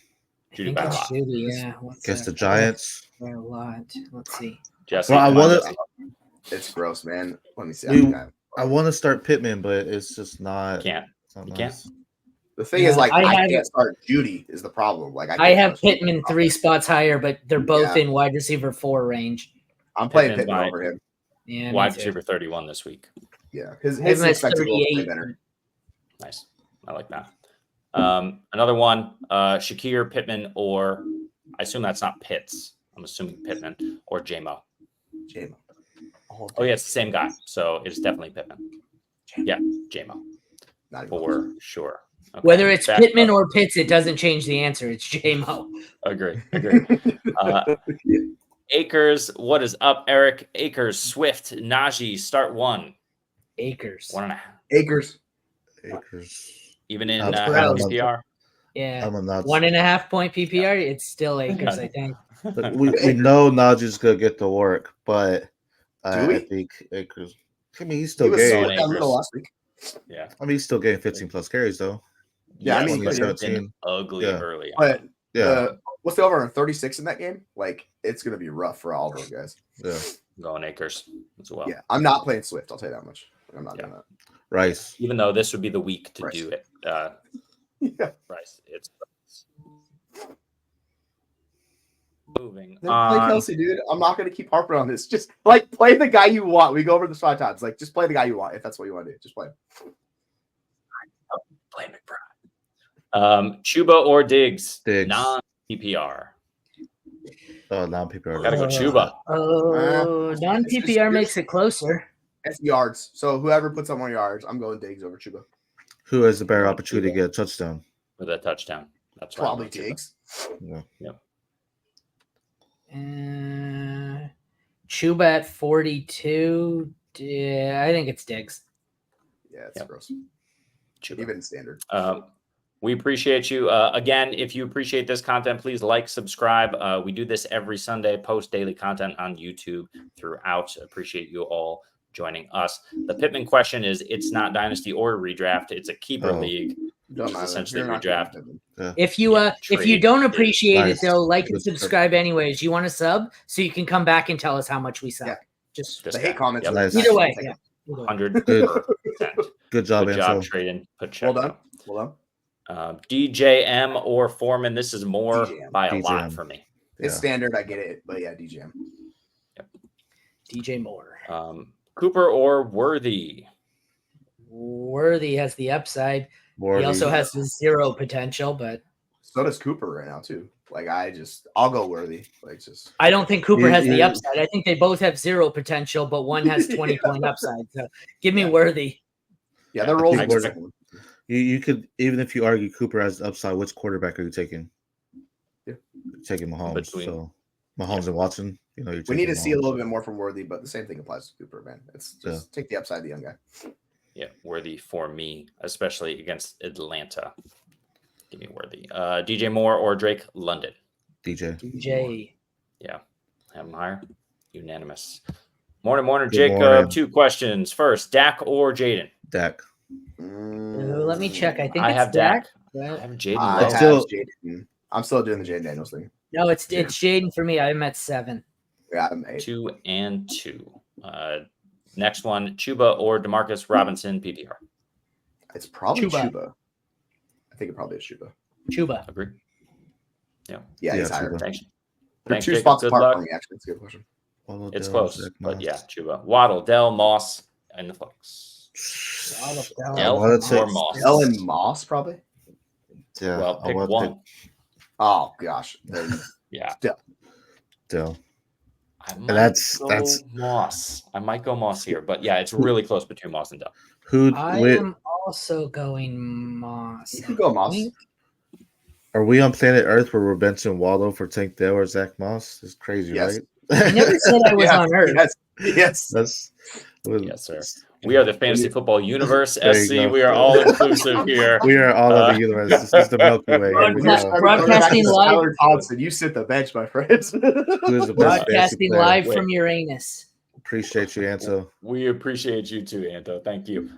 Judy by a lot.
Judy, yeah. What's
Guess
that?
the Giants.
By a lot. Let's see.
Jesse,
Well, I
come on,
wanna-
Jesse.
It's gross, man. Let me see.
I want to start Pittman, but it's just not.
Can't.
it's not
You
nice.
can't.
The thing
Yeah,
is, like,
I
I
have-
can't start Judy is the problem. Like,
I
can't
have
trust Judy.
Pittman 3 spots higher, but they're both
Yeah.
in wide receiver 4 range.
I'm playing
Pittman's
Pittman
mine.
over him.
Yeah,
Wide
me too.
receiver 31 this week.
Yeah, his
Pittman's
expected goals way
38.
better.
Nice. I like that. Another one, Shakir, Pittman, or I assume that's not Pitts. I'm assuming Pittman or JMO.
JMO.
Oh, yeah, it's the same guy. So it's definitely Pittman. Yeah, JMO.
Not even
For sure. Okay.
Whether it's
Back
Pittman
up.
or Pitts, it doesn't change the answer. It's JMO.
Agree.
close.
Akers, what is up, Eric? Akers, Swift, Najee, start 1.
Acres.
1.5.
Acres.
Acres.
Even in
That's
half
gross.
PPR.
Yeah.
I'm a nuts.
1.5 point PPR. It's still Acres, I think.
But we know Najee's gonna get to work, but
Do we?
I think Acres. I mean, he's
He
still
was
going
so
getting.
Acres.
down middle last week.
Yeah.
I mean, he's still getting 15 plus carries though.
Yeah, I
Yes,
mean,
but it's been
17.
ugly
Yeah.
early.
But
Yeah,
what's the over on 36 in that game? Like, it's gonna be rough for all those guys.
yeah.
I'm going Akers as well.
Yeah, I'm not playing Swift. I'll tell you that much. I'm not doing
Rice.
Even though this would be the week to
Rice.
do it.
that. Yeah.
Rice. It's moving
Then play
on.
Kelsey, dude. I'm not gonna keep harping on this. Just like play the guy you want. We go over this 5 times. Like, just play the guy you want if that's what you want to do. Just play him.
Play McBride. Chuba or Diggs?
Diggs.
Non-PPR.
Oh, non PPR.
Gotta go Chuba.
Oh, non
It's just-
PPR makes it closer.
It's yards. So whoever puts up more yards, I'm going Diggs over Chuba.
Who has the better
Chuba.
opportunity to get a touchdown?
With a touchdown. That's right.
Probably Diggs.
Yeah.
Chuba at 42. Yeah, I think it's Diggs.
Yeah, it's
Yep.
gross.
Chuba.
Even standard.
We appreciate you. Again, if you appreciate this content, please like, subscribe. We do this every Sunday, post daily content on YouTube throughout. Appreciate you all joining us. The Pittman question is, it's not dynasty or redraft. It's a keeper league.
Don't
Which is
mind
essentially
You're not
redraft.
getting Pittman.
If you
Yeah,
if you
trade
don't
is
appreciate
nice.
it though, like and
Good
subscribe anyways. You want to sub so you can come back and tell us how much we suck.
Yeah.
Just
This
The
guy.
hate comments.
Yep.
are
Nice.
either way.
Take
Yeah.
it.
Either way.
100%.
Good job,
Good job
Ansel.
trading. Put check.
Well done. Well done.
DJM or Foreman. This is more
DJM.
by a lot
DJM.
for me.
It's
Yeah.
standard. I get it. But yeah, DGM.
DJ Moore.
Cooper or Worthy.
Worthy has the upside.
Worthy.
He also has the 0 potential, but
So does Cooper right now too. Like I'll go Worthy. Like just
I don't think Cooper
You-
has the
you-
upside. I think they both have 0 potential, but one has 20 point upside. So give me
Yeah.
Worthy.
yeah, their roles
I
are
think
different.
You could, even if you argue Cooper has the upside, which quarterback are you taking?
Yeah.
You're taking Mahomes.
Between-
So Mahomes and Watson. You know, you're
We need to
taking
see a
Mahomes.
little bit more from Worthy, but the same thing applies to Cooper, man. It's just take the upside of the young guy.
Yeah, Worthy for me, especially against Atlanta. Give me Worthy. DJ Moore or Drake London.
DJ.
DJ.
Yeah, have him higher. Unanimous. Morning,
Good
Jacob.
morning.
2 questions. First, Dak or Jaden?
Dak.
Let me check. I think
I
it's
have Dak.
but-
I have Jaden.
I
low.
have
Still-
Jaden. I'm still doing the Jaden Daniels thing.
No, it's Jaden for me. I'm at 7.
Yeah, I'm 8.
2 and 2. Next one, Chuba or Demarcus Robinson, PPR.
It's probably
Chuba.
Chuba. I think it probably is Chuba.
Chuba.
Agree.
Yeah,
Yeah,
he's higher.
Chuba.
Thanks.
They're
Thanks,
2
Jacob.
spots
Good
apart
luck.
for me, actually. It's a good question.
Waddle,
It's
Dell,
close,
Zach
but
Moss.
yeah, Chuba. Waddle, Dell, Moss, and the flex.
Dell.
Dell
I wanna take-
or Moss?
Ellen Moss, probably.
Yeah.
Well,
I
pick
wanna
one.
Oh gosh. Then
Yeah.
Dell.
I might
that's-
go
that's-
Moss. I might go Moss here, but yeah, it's really close between Moss and Dell.
Who?
I am also going Moss.
you can go Moss.
Are we on planet Earth where we're benching Waldo for Tank Dell or Zach Moss? It's crazy,
Yes.
right?
I never said I was
Yes,
on Earth.
Yes.
That's
Yes, sir. We are the fantasy football universe.
There you
SC.
go.
We are all inclusive here.
We are all of the universe. This is the Milky Way. Here we
Broadcast-
go.
Broadcasting live.
Tyler Thompson, you sit the bench, my friends.
Who is the best fantasy
Broadcasting
player?
live
Wait.
from Uranus.
Appreciate you, Anto.
We appreciate you too, Anto. Thank you.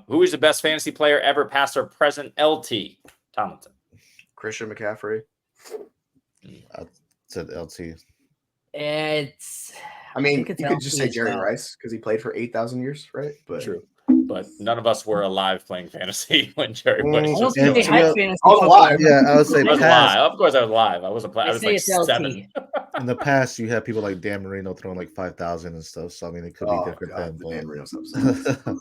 Who is the best fantasy player ever, past or present? LT Tomlinson.
Christian McCaffrey.
I said LT.
I mean,
think it's
you could just
LT
say
as
Jerry
well.
Rice because he played for 8,000 years, right? But
True. But none of us were alive playing fantasy when Jerry Rice
I don't
was
think they
going.
had
Yeah.
fantasy.
I was
football.
alive.
Yeah, I would say
I was
past.
alive. Of course, I was live. I wasn't playing. I
They
was
say
like
it's LT.
7.
In the past, you had people like Dan Marino throwing like 5,000 and stuff. So I mean, it could be different
God, the Dan
then.
Marino stuff.
But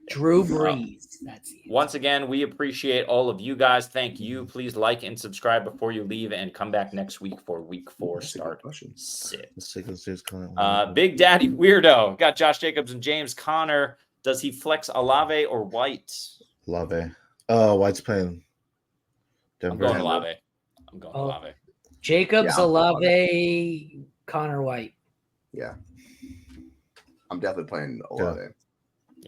Drew Brees. That's it.
Once again, we appreciate all of you guys. Thank you. Please like and subscribe before you leave, and come back next week for week 4
That's a good
start.
question.
Big Daddy Weirdo got Josh Jacobs and James Conner. Does he flex Olave or White?
Olave. Oh, White's playing
I'm
Denver.
going Olave. I'm going
Oh.
Olave.
Jacobs,
Yeah, I'm
Olave, Connor White.
Yeah. I'm definitely playing Olave.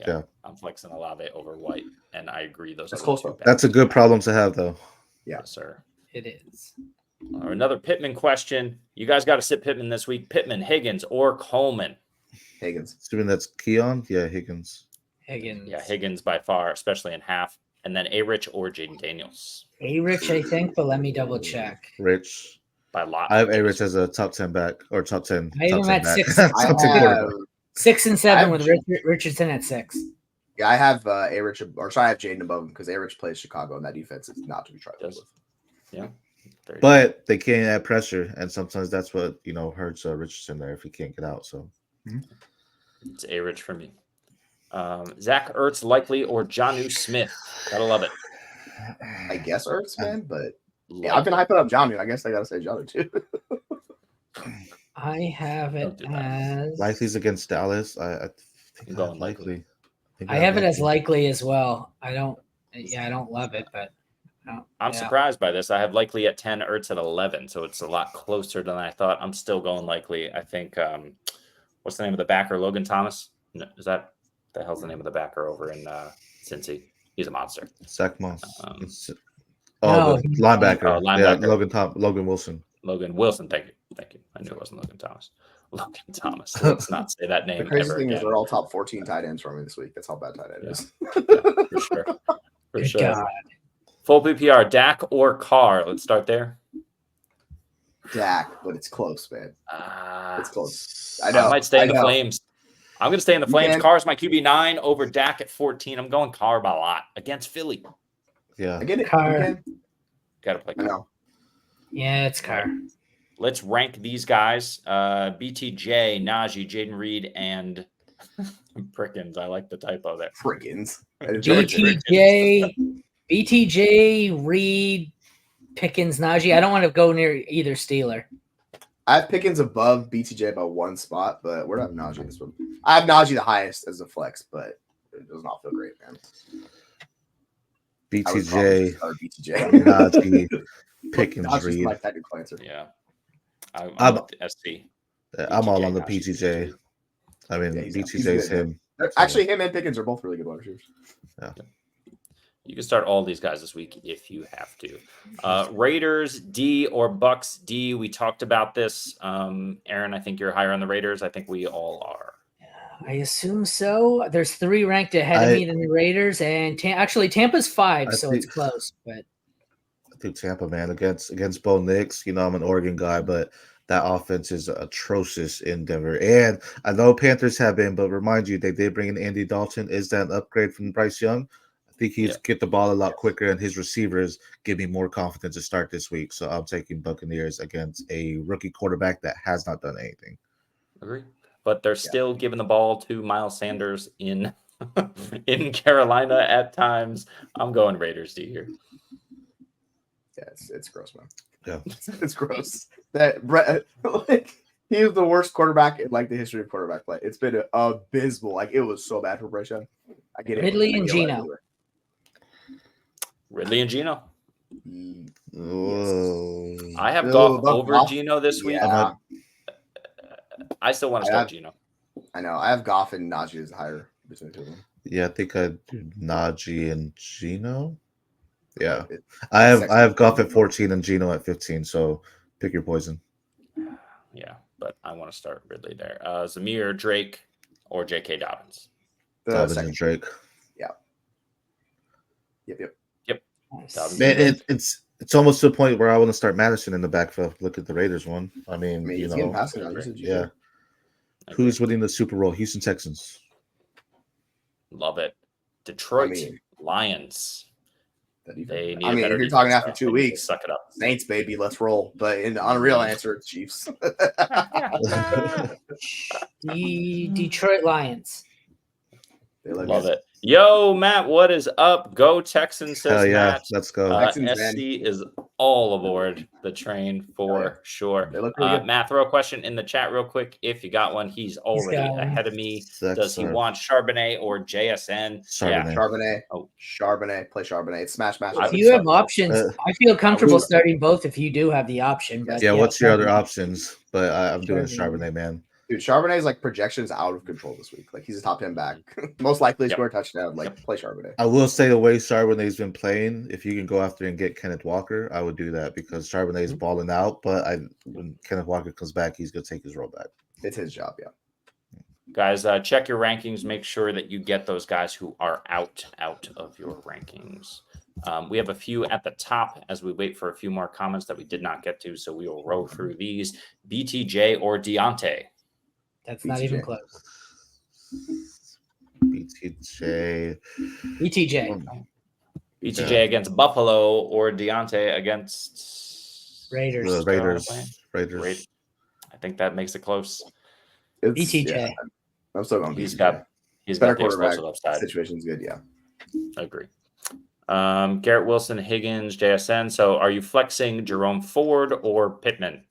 Yeah, I'm flexing Olave over White, and I agree. Those
That's
are
close,
the two
though.
best.
That's a good problem to have, though.
Yeah.
Yes, sir.
It is.
Or another Pittman question. You guys got to sit Pittman this week. Pittman, Higgins, or Coleman?
Higgins.
Assuming that's Keon? Yeah, Higgins.
Higgins.
Yeah, Higgins by far, especially in half. And then A-Rich or Jaden Daniels
A-Rich, I think, but let me double check.
Rich.
by a lot.
I have A-Rich as a top 10 back or top 10.
I have
top
him
10
at
back.
6.
Top
I
10 quarterback.
have,
6 and 7
have
with Richardson at 6.
I have A-Rich, or sorry, I have Jaden above him because A-Rich plays Chicago, and that defense is not to be trifled with.
Yeah.
But they can't add pressure, and sometimes that's what hurts Richardson there if he can't get out. So
it's A-Rich for me. Zach Ertz likely or Jonnu Smith. Gotta love it.
I guess Ertz, man, but yeah, I've been hyping up Jonnu. I guess I gotta say Jonnu too.
I have it
Don't do that.
as
Likely's against Dallas. I think
I'm
I have
going likely.
I have it as likely as well. I don't love it, but
I'm surprised by this. I have likely at 10, Ertz at 11, so it's a lot closer than I thought. I'm still going likely. I think what's the name of the backer? Logan Thomas? No, is that the hell's the name of the backer over in Cincy? He's a monster.
Zach Moss.
No,
the linebacker.
Linebacker.
Yeah, Logan Wilson.
Logan Wilson. Thank you. I knew it wasn't Logan Thomas. Logan Thomas. Let's not say that name
The crazy
ever
thing is
again.
they're all top 14 tight ends for me this week. That's how bad tight end is.
For sure. For
Good
sure.
God.
Full PPR, Dak or Carr? Let's start there.
Dak, but it's close, man. It's close. I
I
know.
might stay in the
know.
Flames. I'm going to stay in the
You
Flames.
can.
Carr's my QB9 over Dak at 14. I'm going Carr by a lot against Philly.
Yeah.
I get it.
Carr.
You can.
Got to play
I
Carr.
know.
Yeah, it's Carr.
Let's rank these guys. BTJ, Najee, Jaden Reed, and Prickens. I like the typo there.
Friggins.
BTJ, Reed, Pickens, Najee. I don't want to go near either Steeler.
I have Pickens above BTJ by one spot, but we're not Najee this one. I have Najee the highest as a flex, but it does not feel great, man.
BTJ,
BTJ.
Najee, Pickens,
Najee's
Reed.
my technical answer.
Yeah. I'm with the SC.
I'm all on the
Najee,
PTJ. I mean,
Yeah, he's
BTJ's
good,
him.
Actually, him and Pickens are both really good wide receivers.
Yeah.
You can start all these guys this week if you have to. Raiders D or Bucks D. We talked about this. Aaron, I think you're higher on the Raiders. I think we all are.
I assume so. There's 3 ranked ahead of me than the Raiders, and actually Tampa's 5, so it's close. But
I think Tampa, man, against Bo Nix. I'm an Oregon guy, but that offense is atrocious in Denver. And I know Panthers have been, but remind you, they did bring in Andy Dalton. Is that an upgrade from Bryce Young? I think he's get the ball a lot quicker, and his receivers give me more confidence to start this week. So I'm taking Buccaneers against a rookie quarterback that has not done anything.
Agree. But they're still giving the ball to Miles Sanders in Carolina at times. I'm going Raiders D here.
Yeah, it's gross, man.
Yeah,
it's gross. That Brett, he is the worst quarterback in the history of quarterback play. It's been abysmal. It was so bad for Bryce Young. I get it.
Ridley and Geno.
Ridley and Geno.
Yes.
I have Goff over Geno this week.
Yeah.
I still want to start Geno.
I know. I have Goff and Najee as higher between the two of them.
Yeah, I think I do Najee and Geno. Yeah, I have Goff at 14 and Geno at 15. So pick your poison.
Yeah, but but I want to start Ridley there. Zamir, Drake, or J.K. Dobbins.
Dobbins and Drake.
Yeah. Yep.
Dobbins
Man,
and Drake.
it's almost to the point where I want to start Madison in the backfield. Look at the Raiders one. I mean
he's getting passing on usage.
Yeah. Who's winning the Super Bowl? Houston Texans.
Love it. Detroit Lions.
They need if you're talking after 2 weeks,
suck it up.
Saints, baby, let's roll. But on a real answer, it's Chiefs.
The Detroit Lions.
Love it. Yo, Matt, what is up? Go Texans, says Matt.
Let's go.
SC is all aboard the train for sure. Matt, throw a question in the chat real quick. If you got one, he's already ahead of me. Does he want Charbonnet or JSN?
Yeah, Charbonnet. Charbonnet. Play Charbonnet. It's smash.
If you have options, I feel comfortable starting both if you do have the option. But
what's your other options? But I'm doing Charbonnet, man.
Dude, Charbonnet's projections out of control this week. He's a top 10 back. Most likely to score a touchdown. Play Charbonnet.
I will say the way Charbonnet's been playing, if you can go after and get Kenneth Walker, I would do that because Charbonnet's balling out. But when Kenneth Walker comes back, he's going to take his role back.
It's his job, yeah.
Guys, check your rankings. Make sure that you get those guys who are out of your rankings. We have a few at the top as we wait for a few more comments that we did not get to. So we will roll through these. BTJ or Deontay?
That's not even close.
BTJ
against Buffalo or Deontay against
Raiders.
Raiders.
I think that makes it close.
BTJ.
Yeah, I'm still going.
He's got
better
the explosive upside.
Situation's good. Yeah.
I agree. Garrett Wilson, Higgins, JSN. So are you flexing Jerome Ford or Pittman?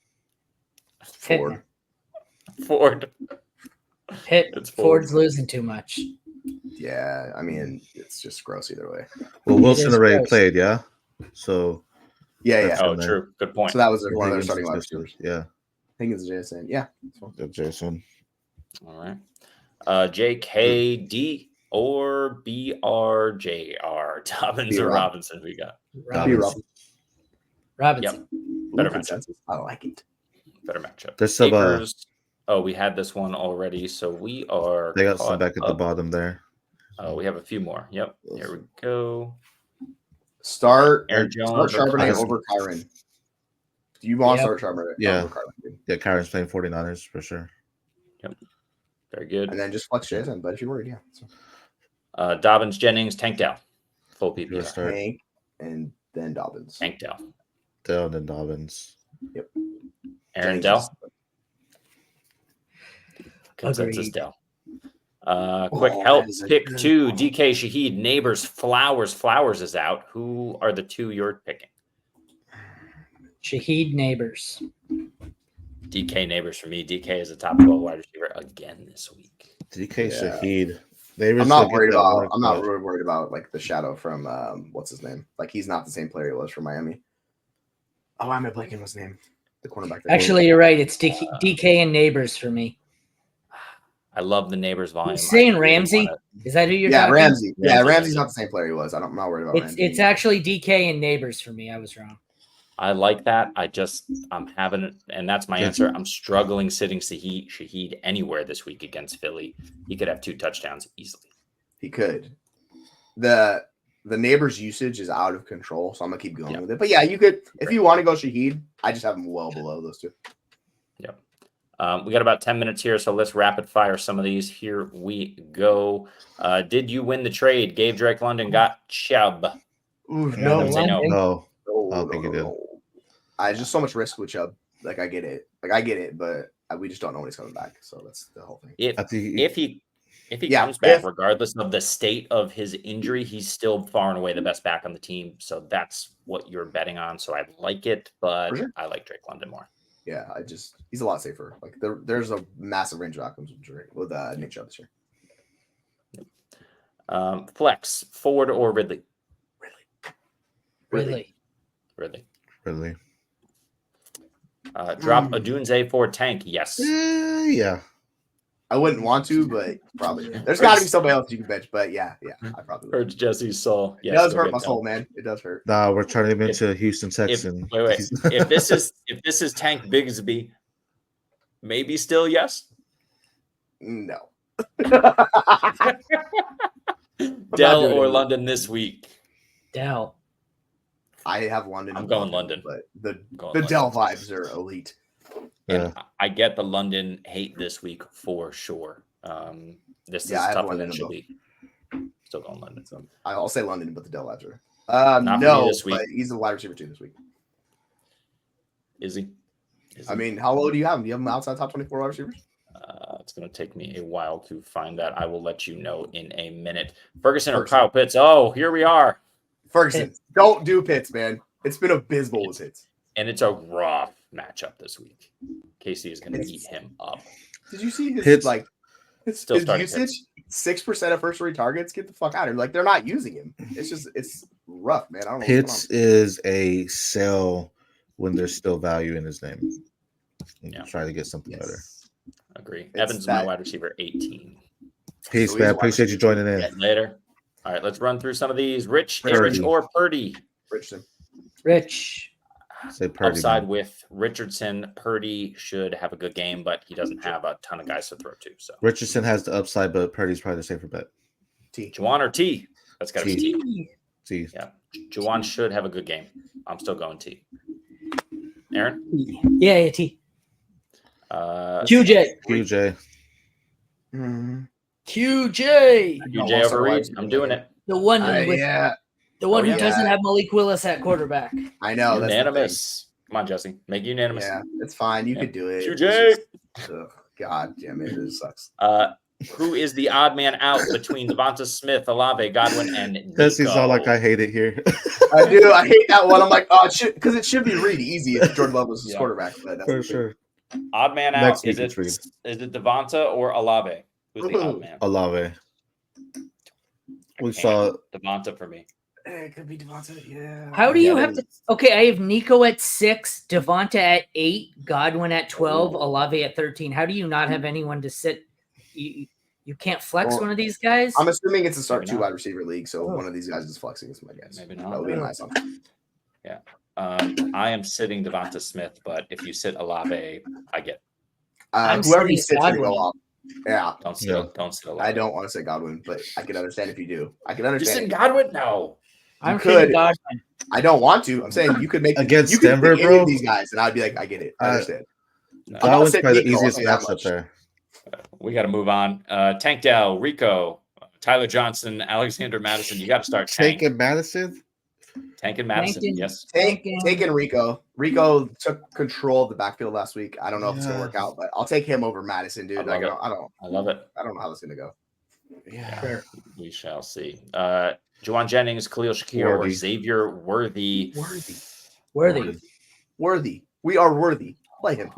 Ford.
Ford's
losing too much.
Yeah, I mean it's just gross either way.
Well, Wilson already played, yeah. So
yeah.
Oh, true. Good point.
So that was one of their starting wide receivers.
Yeah.
Higgins, JSN. Yeah.
Jason.
All right. JKD or BRJR? Dobbins or Robinson? We got
Robinson.
Yep. Better matchup.
I like it.
Better matchup.
There's some.
We had this one already, so we are.
They got some back at the bottom there.
Oh, we have a few more. Yep. Here we go.
Start
Aaron Jones.
Start Charbonnet over Kyron. Do you want to start Charbonnet?
Yeah.
Over Kyron?
Yeah, Kyron's playing 49ers for sure.
Yep. Very good.
And then just flex Jason, but if you're worried, yeah. So.
Dobbins, Jennings, Tank Dell. Full PPR.
Tank and then Dobbins.
Tank Dell.
Dell and then Dobbins.
Yep.
Aaron Dell. Consensus Dell. Quick help. Pick 2. DK Shaheed. Neighbors. Flowers. Flowers is out. Who are the 2 you're picking?
Shaheed, Neighbors.
DK Neighbors for me. DK is a top 12 wide receiver again this week.
DK Shaheed.
I'm not worried about. I'm not really worried about the shadow from what's his name. He's not the same player he was from Miami. Oh, why am I blanking his name? The cornerback.
Actually, you're right. It's DK and Neighbors for me.
I love the Neighbors volume.
You're saying Ramsey? Is that who you're talking?
Ramsey. Yeah, Ramsey's not the same player he was. I'm not worried about Ramsey.
It's actually DK and Neighbors for me. I was wrong.
I like that. I'm having it, and that's my answer. I'm struggling sitting Shaheed anywhere this week against Philly. He could have 2 touchdowns easily.
He could. The Neighbors usage is out of control, so I'm gonna keep going with it. But yeah, you could if you want to go Shaheed. I just have him well below those 2.
Yep. We got about 10 minutes here, so let's rapid fire some of these. Here we go. Did you win the trade? Gabe Drake London got Chubb.
No.
I don't think he did.
I just so much risk with Chubb. I get it. I get it, but we just don't know when he's coming back. So that's the whole thing.
If he comes back, regardless of the state of his injury, he's still far and away the best back on the team. So that's what you're betting on. So I like it, but I like Drake London more.
Yeah, he's a lot safer. There's a massive range of outcomes with Nick Chubb this
year. Flex, Ford or Ridley?
Ridley.
Drop a Dunze for Tank. Yes.
Yeah.
I wouldn't want to, but probably. There's got to be somebody else you can bench, but yeah, I probably would.
Hurts Jesse's soul.
It does hurt my soul, man. It does hurt.
Nah, we're turning him into a Houston Texan.
Wait. if this is Tank Bigsby, Maybe still yes.
No.
Dell
doing
or
it.
London this week?
Dell.
I have London.
I'm going London.
But the
Going
Dell
London.
vibes are elite.
And I get the London hate this week for sure. This is tougher than it should be. Still going London. So
I'll say London, but the Dell vibes are.
Not for
no,
me this week.
but he's the wide receiver 2 this week.
Is he?
I mean, how low do you have him? Do you have him outside top 24 wide receivers?
It's going to take me a while to find that. I will let you know in a minute. Ferguson or Kyle Pitts? Oh, here we are.
Ferguson. Don't do Pitts, man. It's been abysmal with Pitts.
And it's a rough matchup this week. Casey is going to eat him up.
Did you see his
Pitts,
his
still
usage? 6% of first 3 targets. Get the fuck out of here! Like they're not using him. It's rough, man. I don't know.
Pitts is a sell when there's still value in his name. Try to get something better.
Agree. Evans is my wide receiver 18.
Peace, man. Appreciate you joining in.
Later. All right, let's run through some of these. Rich or Purdy?
Richardson.
Rich.
Say Purdy.
Upside with Richardson. Purdy should have a good game, but he doesn't have a ton of guys to throw to. So
Richardson has the upside, but Purdy's probably the safer bet.
Juwan or T? That's got to be T.
T.
Yeah. Juwan should have a good game. I'm still going T. Aaron?
Yeah, T.
QJ.
QJ
QJ over Reed. I'm doing it.
The one who doesn't have Malik Willis at quarterback.
I know.
Unanimous. Come on, Jesse. Make it unanimous.
Yeah, it's fine. You could do it.
QJ.
God damn it. It sucks.
Who is the odd man out between Devonta Smith, Olave, Godwin, and Nico?
This is all like I hate it here.
I do. I hate that one. I'm like, oh, because it should be Reed easy if Jordan Love was his quarterback. But that's
for sure.
Odd man out. Is it Devonta or Olave? Who's the odd man?
Olave. We saw
Devonta for me.
It could be Devonta. Yeah.
How do you have to? Okay, I have Nico at 6, Devonta at 8, Godwin at 12, Olave at 13. How do you not have anyone to sit? You can't flex one of these guys?
I'm assuming it's a start 2 wide receiver league, so one of these guys is flexing. Is my guess.
Maybe not.
That would be a nice one.
Yeah. I am sitting Devonta Smith, but if you sit Olave, I get.
Whoever you sit to go off. Yeah.
Don't sit Olave.
I don't want to say Godwin, but I can understand if you do. I can understand.
You sit Godwin? No.
I'm sitting Godwin.
I don't want to. I'm saying you could make
against Denver, bro.
These guys, and I'd be like, I get it. I understand.
Godwin's probably the easiest matchup there.
We got to move on. Tank Dell, Rico, Tyler Johnson, Alexander Madison. You got to start
Tank and Madison.
Tank and Madison, yes.
Tank and Rico. Rico took control of the backfield last week. I don't know if it's gonna work out, but I'll take him over Madison, dude. I
love it.
I don't know how this is gonna go.
Yeah, we shall see. Juwan Jennings, Khalil Shakir, or Xavier Worthy.
Worthy. We are worthy. Play him.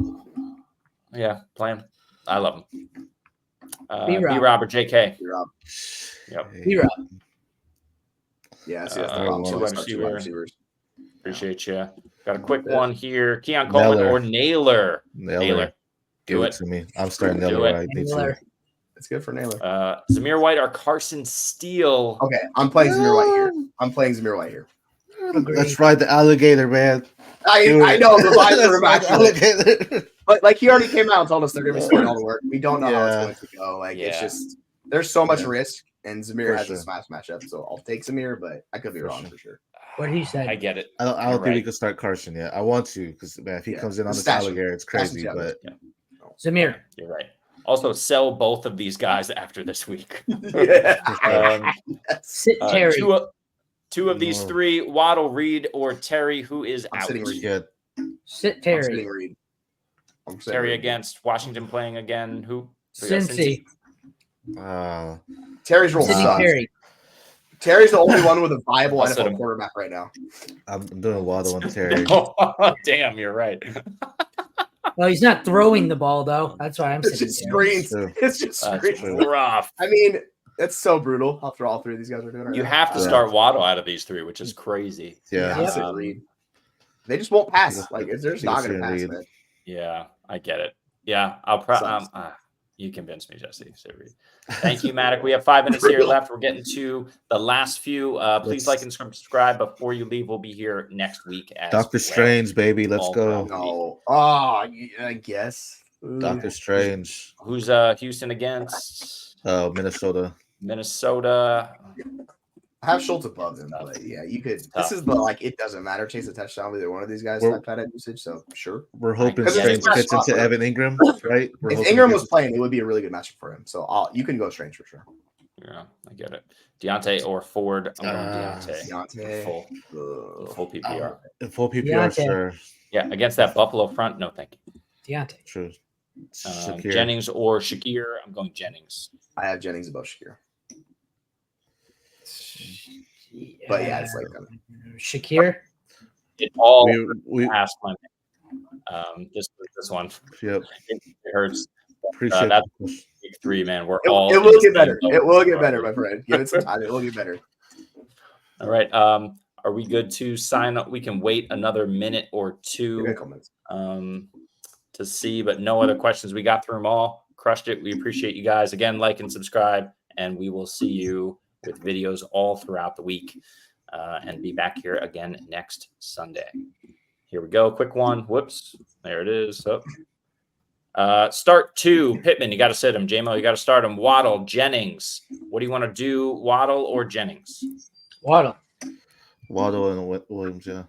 Yeah, play him. I love him. B-Rob or JK.
B-Rob.
Yep.
B-Rob.
Yeah, see, that's the problem. Two wide receivers.
Appreciate you. Got a quick one here. Keon Coleman or Naylor.
Give it to me. I'm starting Naylor.
It's good for Naylor.
Zamir White or Carson Steele.
Okay, I'm playing Zamir White here.
Let's ride the alligator, man.
I know the vibes are but like he already came out and told us they're going to be doing all the work. We don't know how it's going to go. Like it's just there's so much risk, and Zamir has a smash matchup, so I'll take Zamir, but I could be wrong for sure.
What he said,
I get it.
I don't think we can start Carson yet. I want to because man, if he comes in on the alligator, it's crazy. But
Zamir,
you're right. Also, sell both of these guys after this week.
Sit Terry.
Two of these three: Waddle, Reed, or Terry. Who is out?
Sit Terry.
I'm sitting Reed.
Terry against Washington playing again. Who?
Cincy.
Terry's role sucks. Terry's the only one with a viable NFL quarterback right now.
I'm doing Waddle and Terry.
Damn, you're right.
Well, he's not throwing the ball though. That's why I'm sitting.
It's just screens.
Rough.
I mean, it's so brutal how all three of these guys are doing it.
You have to start Waddle out of these three, which is crazy.
Yeah.
They just won't pass. Like they're just not going to pass, man.
Yeah, I get it. Yeah, I'll probably. You convinced me, Jesse. Thank you, Maddox. We have 5 minutes here left. We're getting to the last few. Please like and subscribe before you leave. We'll be here next week.
Doctor Strange, baby. Let's go.
No. Oh, I guess.
Doctor Strange.
Who's Houston against?
Minnesota.
Minnesota.
I have Schultz above him, but yeah, you could. This is the like it doesn't matter. Chase a touchdown with either one of these guys type that usage. So sure,
we're hoping
guess
Strange
it's
fits into Evan Ingram, right?
If Ingram was playing, it would be a really good matchup for him. So you can go Strange for sure.
Yeah, I get it. Deontay or Ford? I'm going Deontay.
Deontay.
Full PPR.
Full PPR,
Deontay.
sure.
Yeah, against that Buffalo front, no thank you.
Deontay.
True.
Jennings or Shakir? I'm going Jennings.
I have Jennings above Shakir. But yeah, it's like
Shakir.
It all
we
asked my this one.
Yep.
It hurts.
Appreciate
that's big three, man. We're
it
all.
It will get better. It will get better, my friend. Give it some time. It will get better.
All right. Are we good to sign up? We can wait another minute or two to see, but no other questions. We got through them all. Crushed it. We appreciate you guys. Again, like and subscribe, and we will see you with videos all throughout the week and be back here again next Sunday. Here we go. Quick one. Whoops. There it is. Start two. Pittman, you got to sit him. J-Mo, you got to start him. Waddle, Jennings. What do you want to do, Waddle or Jennings?
Waddle
and Williams, yeah.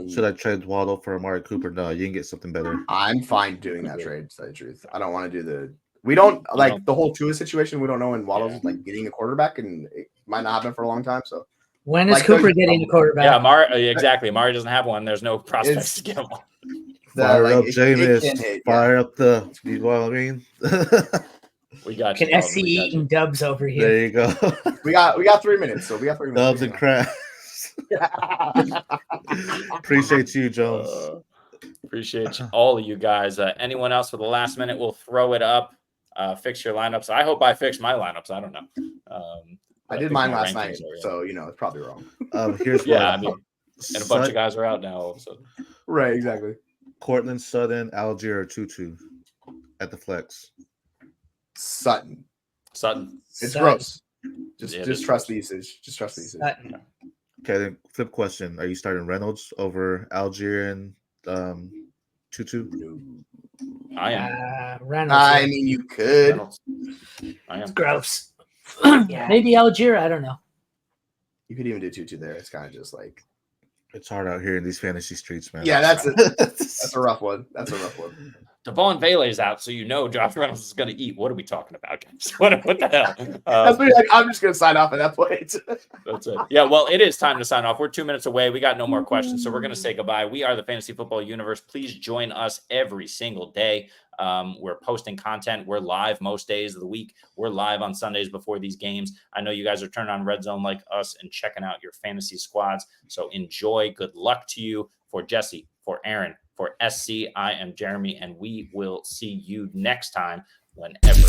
Should I trade Waddle for Amari Cooper? No, you can get something better.
I'm fine doing that trade, to tell you the truth. I don't want to do we don't like the whole Tua situation. We don't know when Waddle's like getting a quarterback, and it might not happen for a long time. So
when is Cooper getting a quarterback?
Yeah, Amari, exactly. Amari doesn't have one. There's no prospects to get one.
Fire up, Jameis. Fire up the. You know what I mean?
We got you.
Can SC eating dubs over here?
There you go.
we got 3 minutes, so we got 3 minutes.
Dubs and crabs. Appreciate you, Jones.
Appreciate all of you guys. Anyone else for the last minute? We'll throw it up. Fix your lineups. I hope I fixed my lineups. I don't know.
I did mine last night, so it's probably wrong.
Here's
and a bunch of guys are out now all of a sudden.
Right, exactly.
Cortland Sutton, Algier, or Tutu at the flex.
Sutton. It's gross. Just trust the usage. Just trust the usage.
Sutton.
Okay, then flip question: are you starting Reynolds over Algier and Tutu?
I am.
Reynolds.
I mean, you could.
I am.
It's gross. Maybe Algier. I don't know.
You could even do 2-2 there. It's kind of just like
it's hard out here in these fantasy streets, man.
Yeah, that's a rough one.
Devon Vele is out, so Josh Reynolds is going to eat. What are we talking about, guys? What the hell?
I'm just going to sign off at that point.
That's it. Yeah, well, it is time to sign off. We're 2 minutes away. We got no more questions, so we're going to say goodbye. We are the Fantasy Football Universe. Please join us every single day. We're posting content. We're live most days of the week. We're live on Sundays before these games. I know you guys are turning on Red Zone like us and checking out your fantasy squads. So enjoy. Good luck to you. For Jesse, for Aaron, for SC, I am Jeremy, and we will see you next time whenever.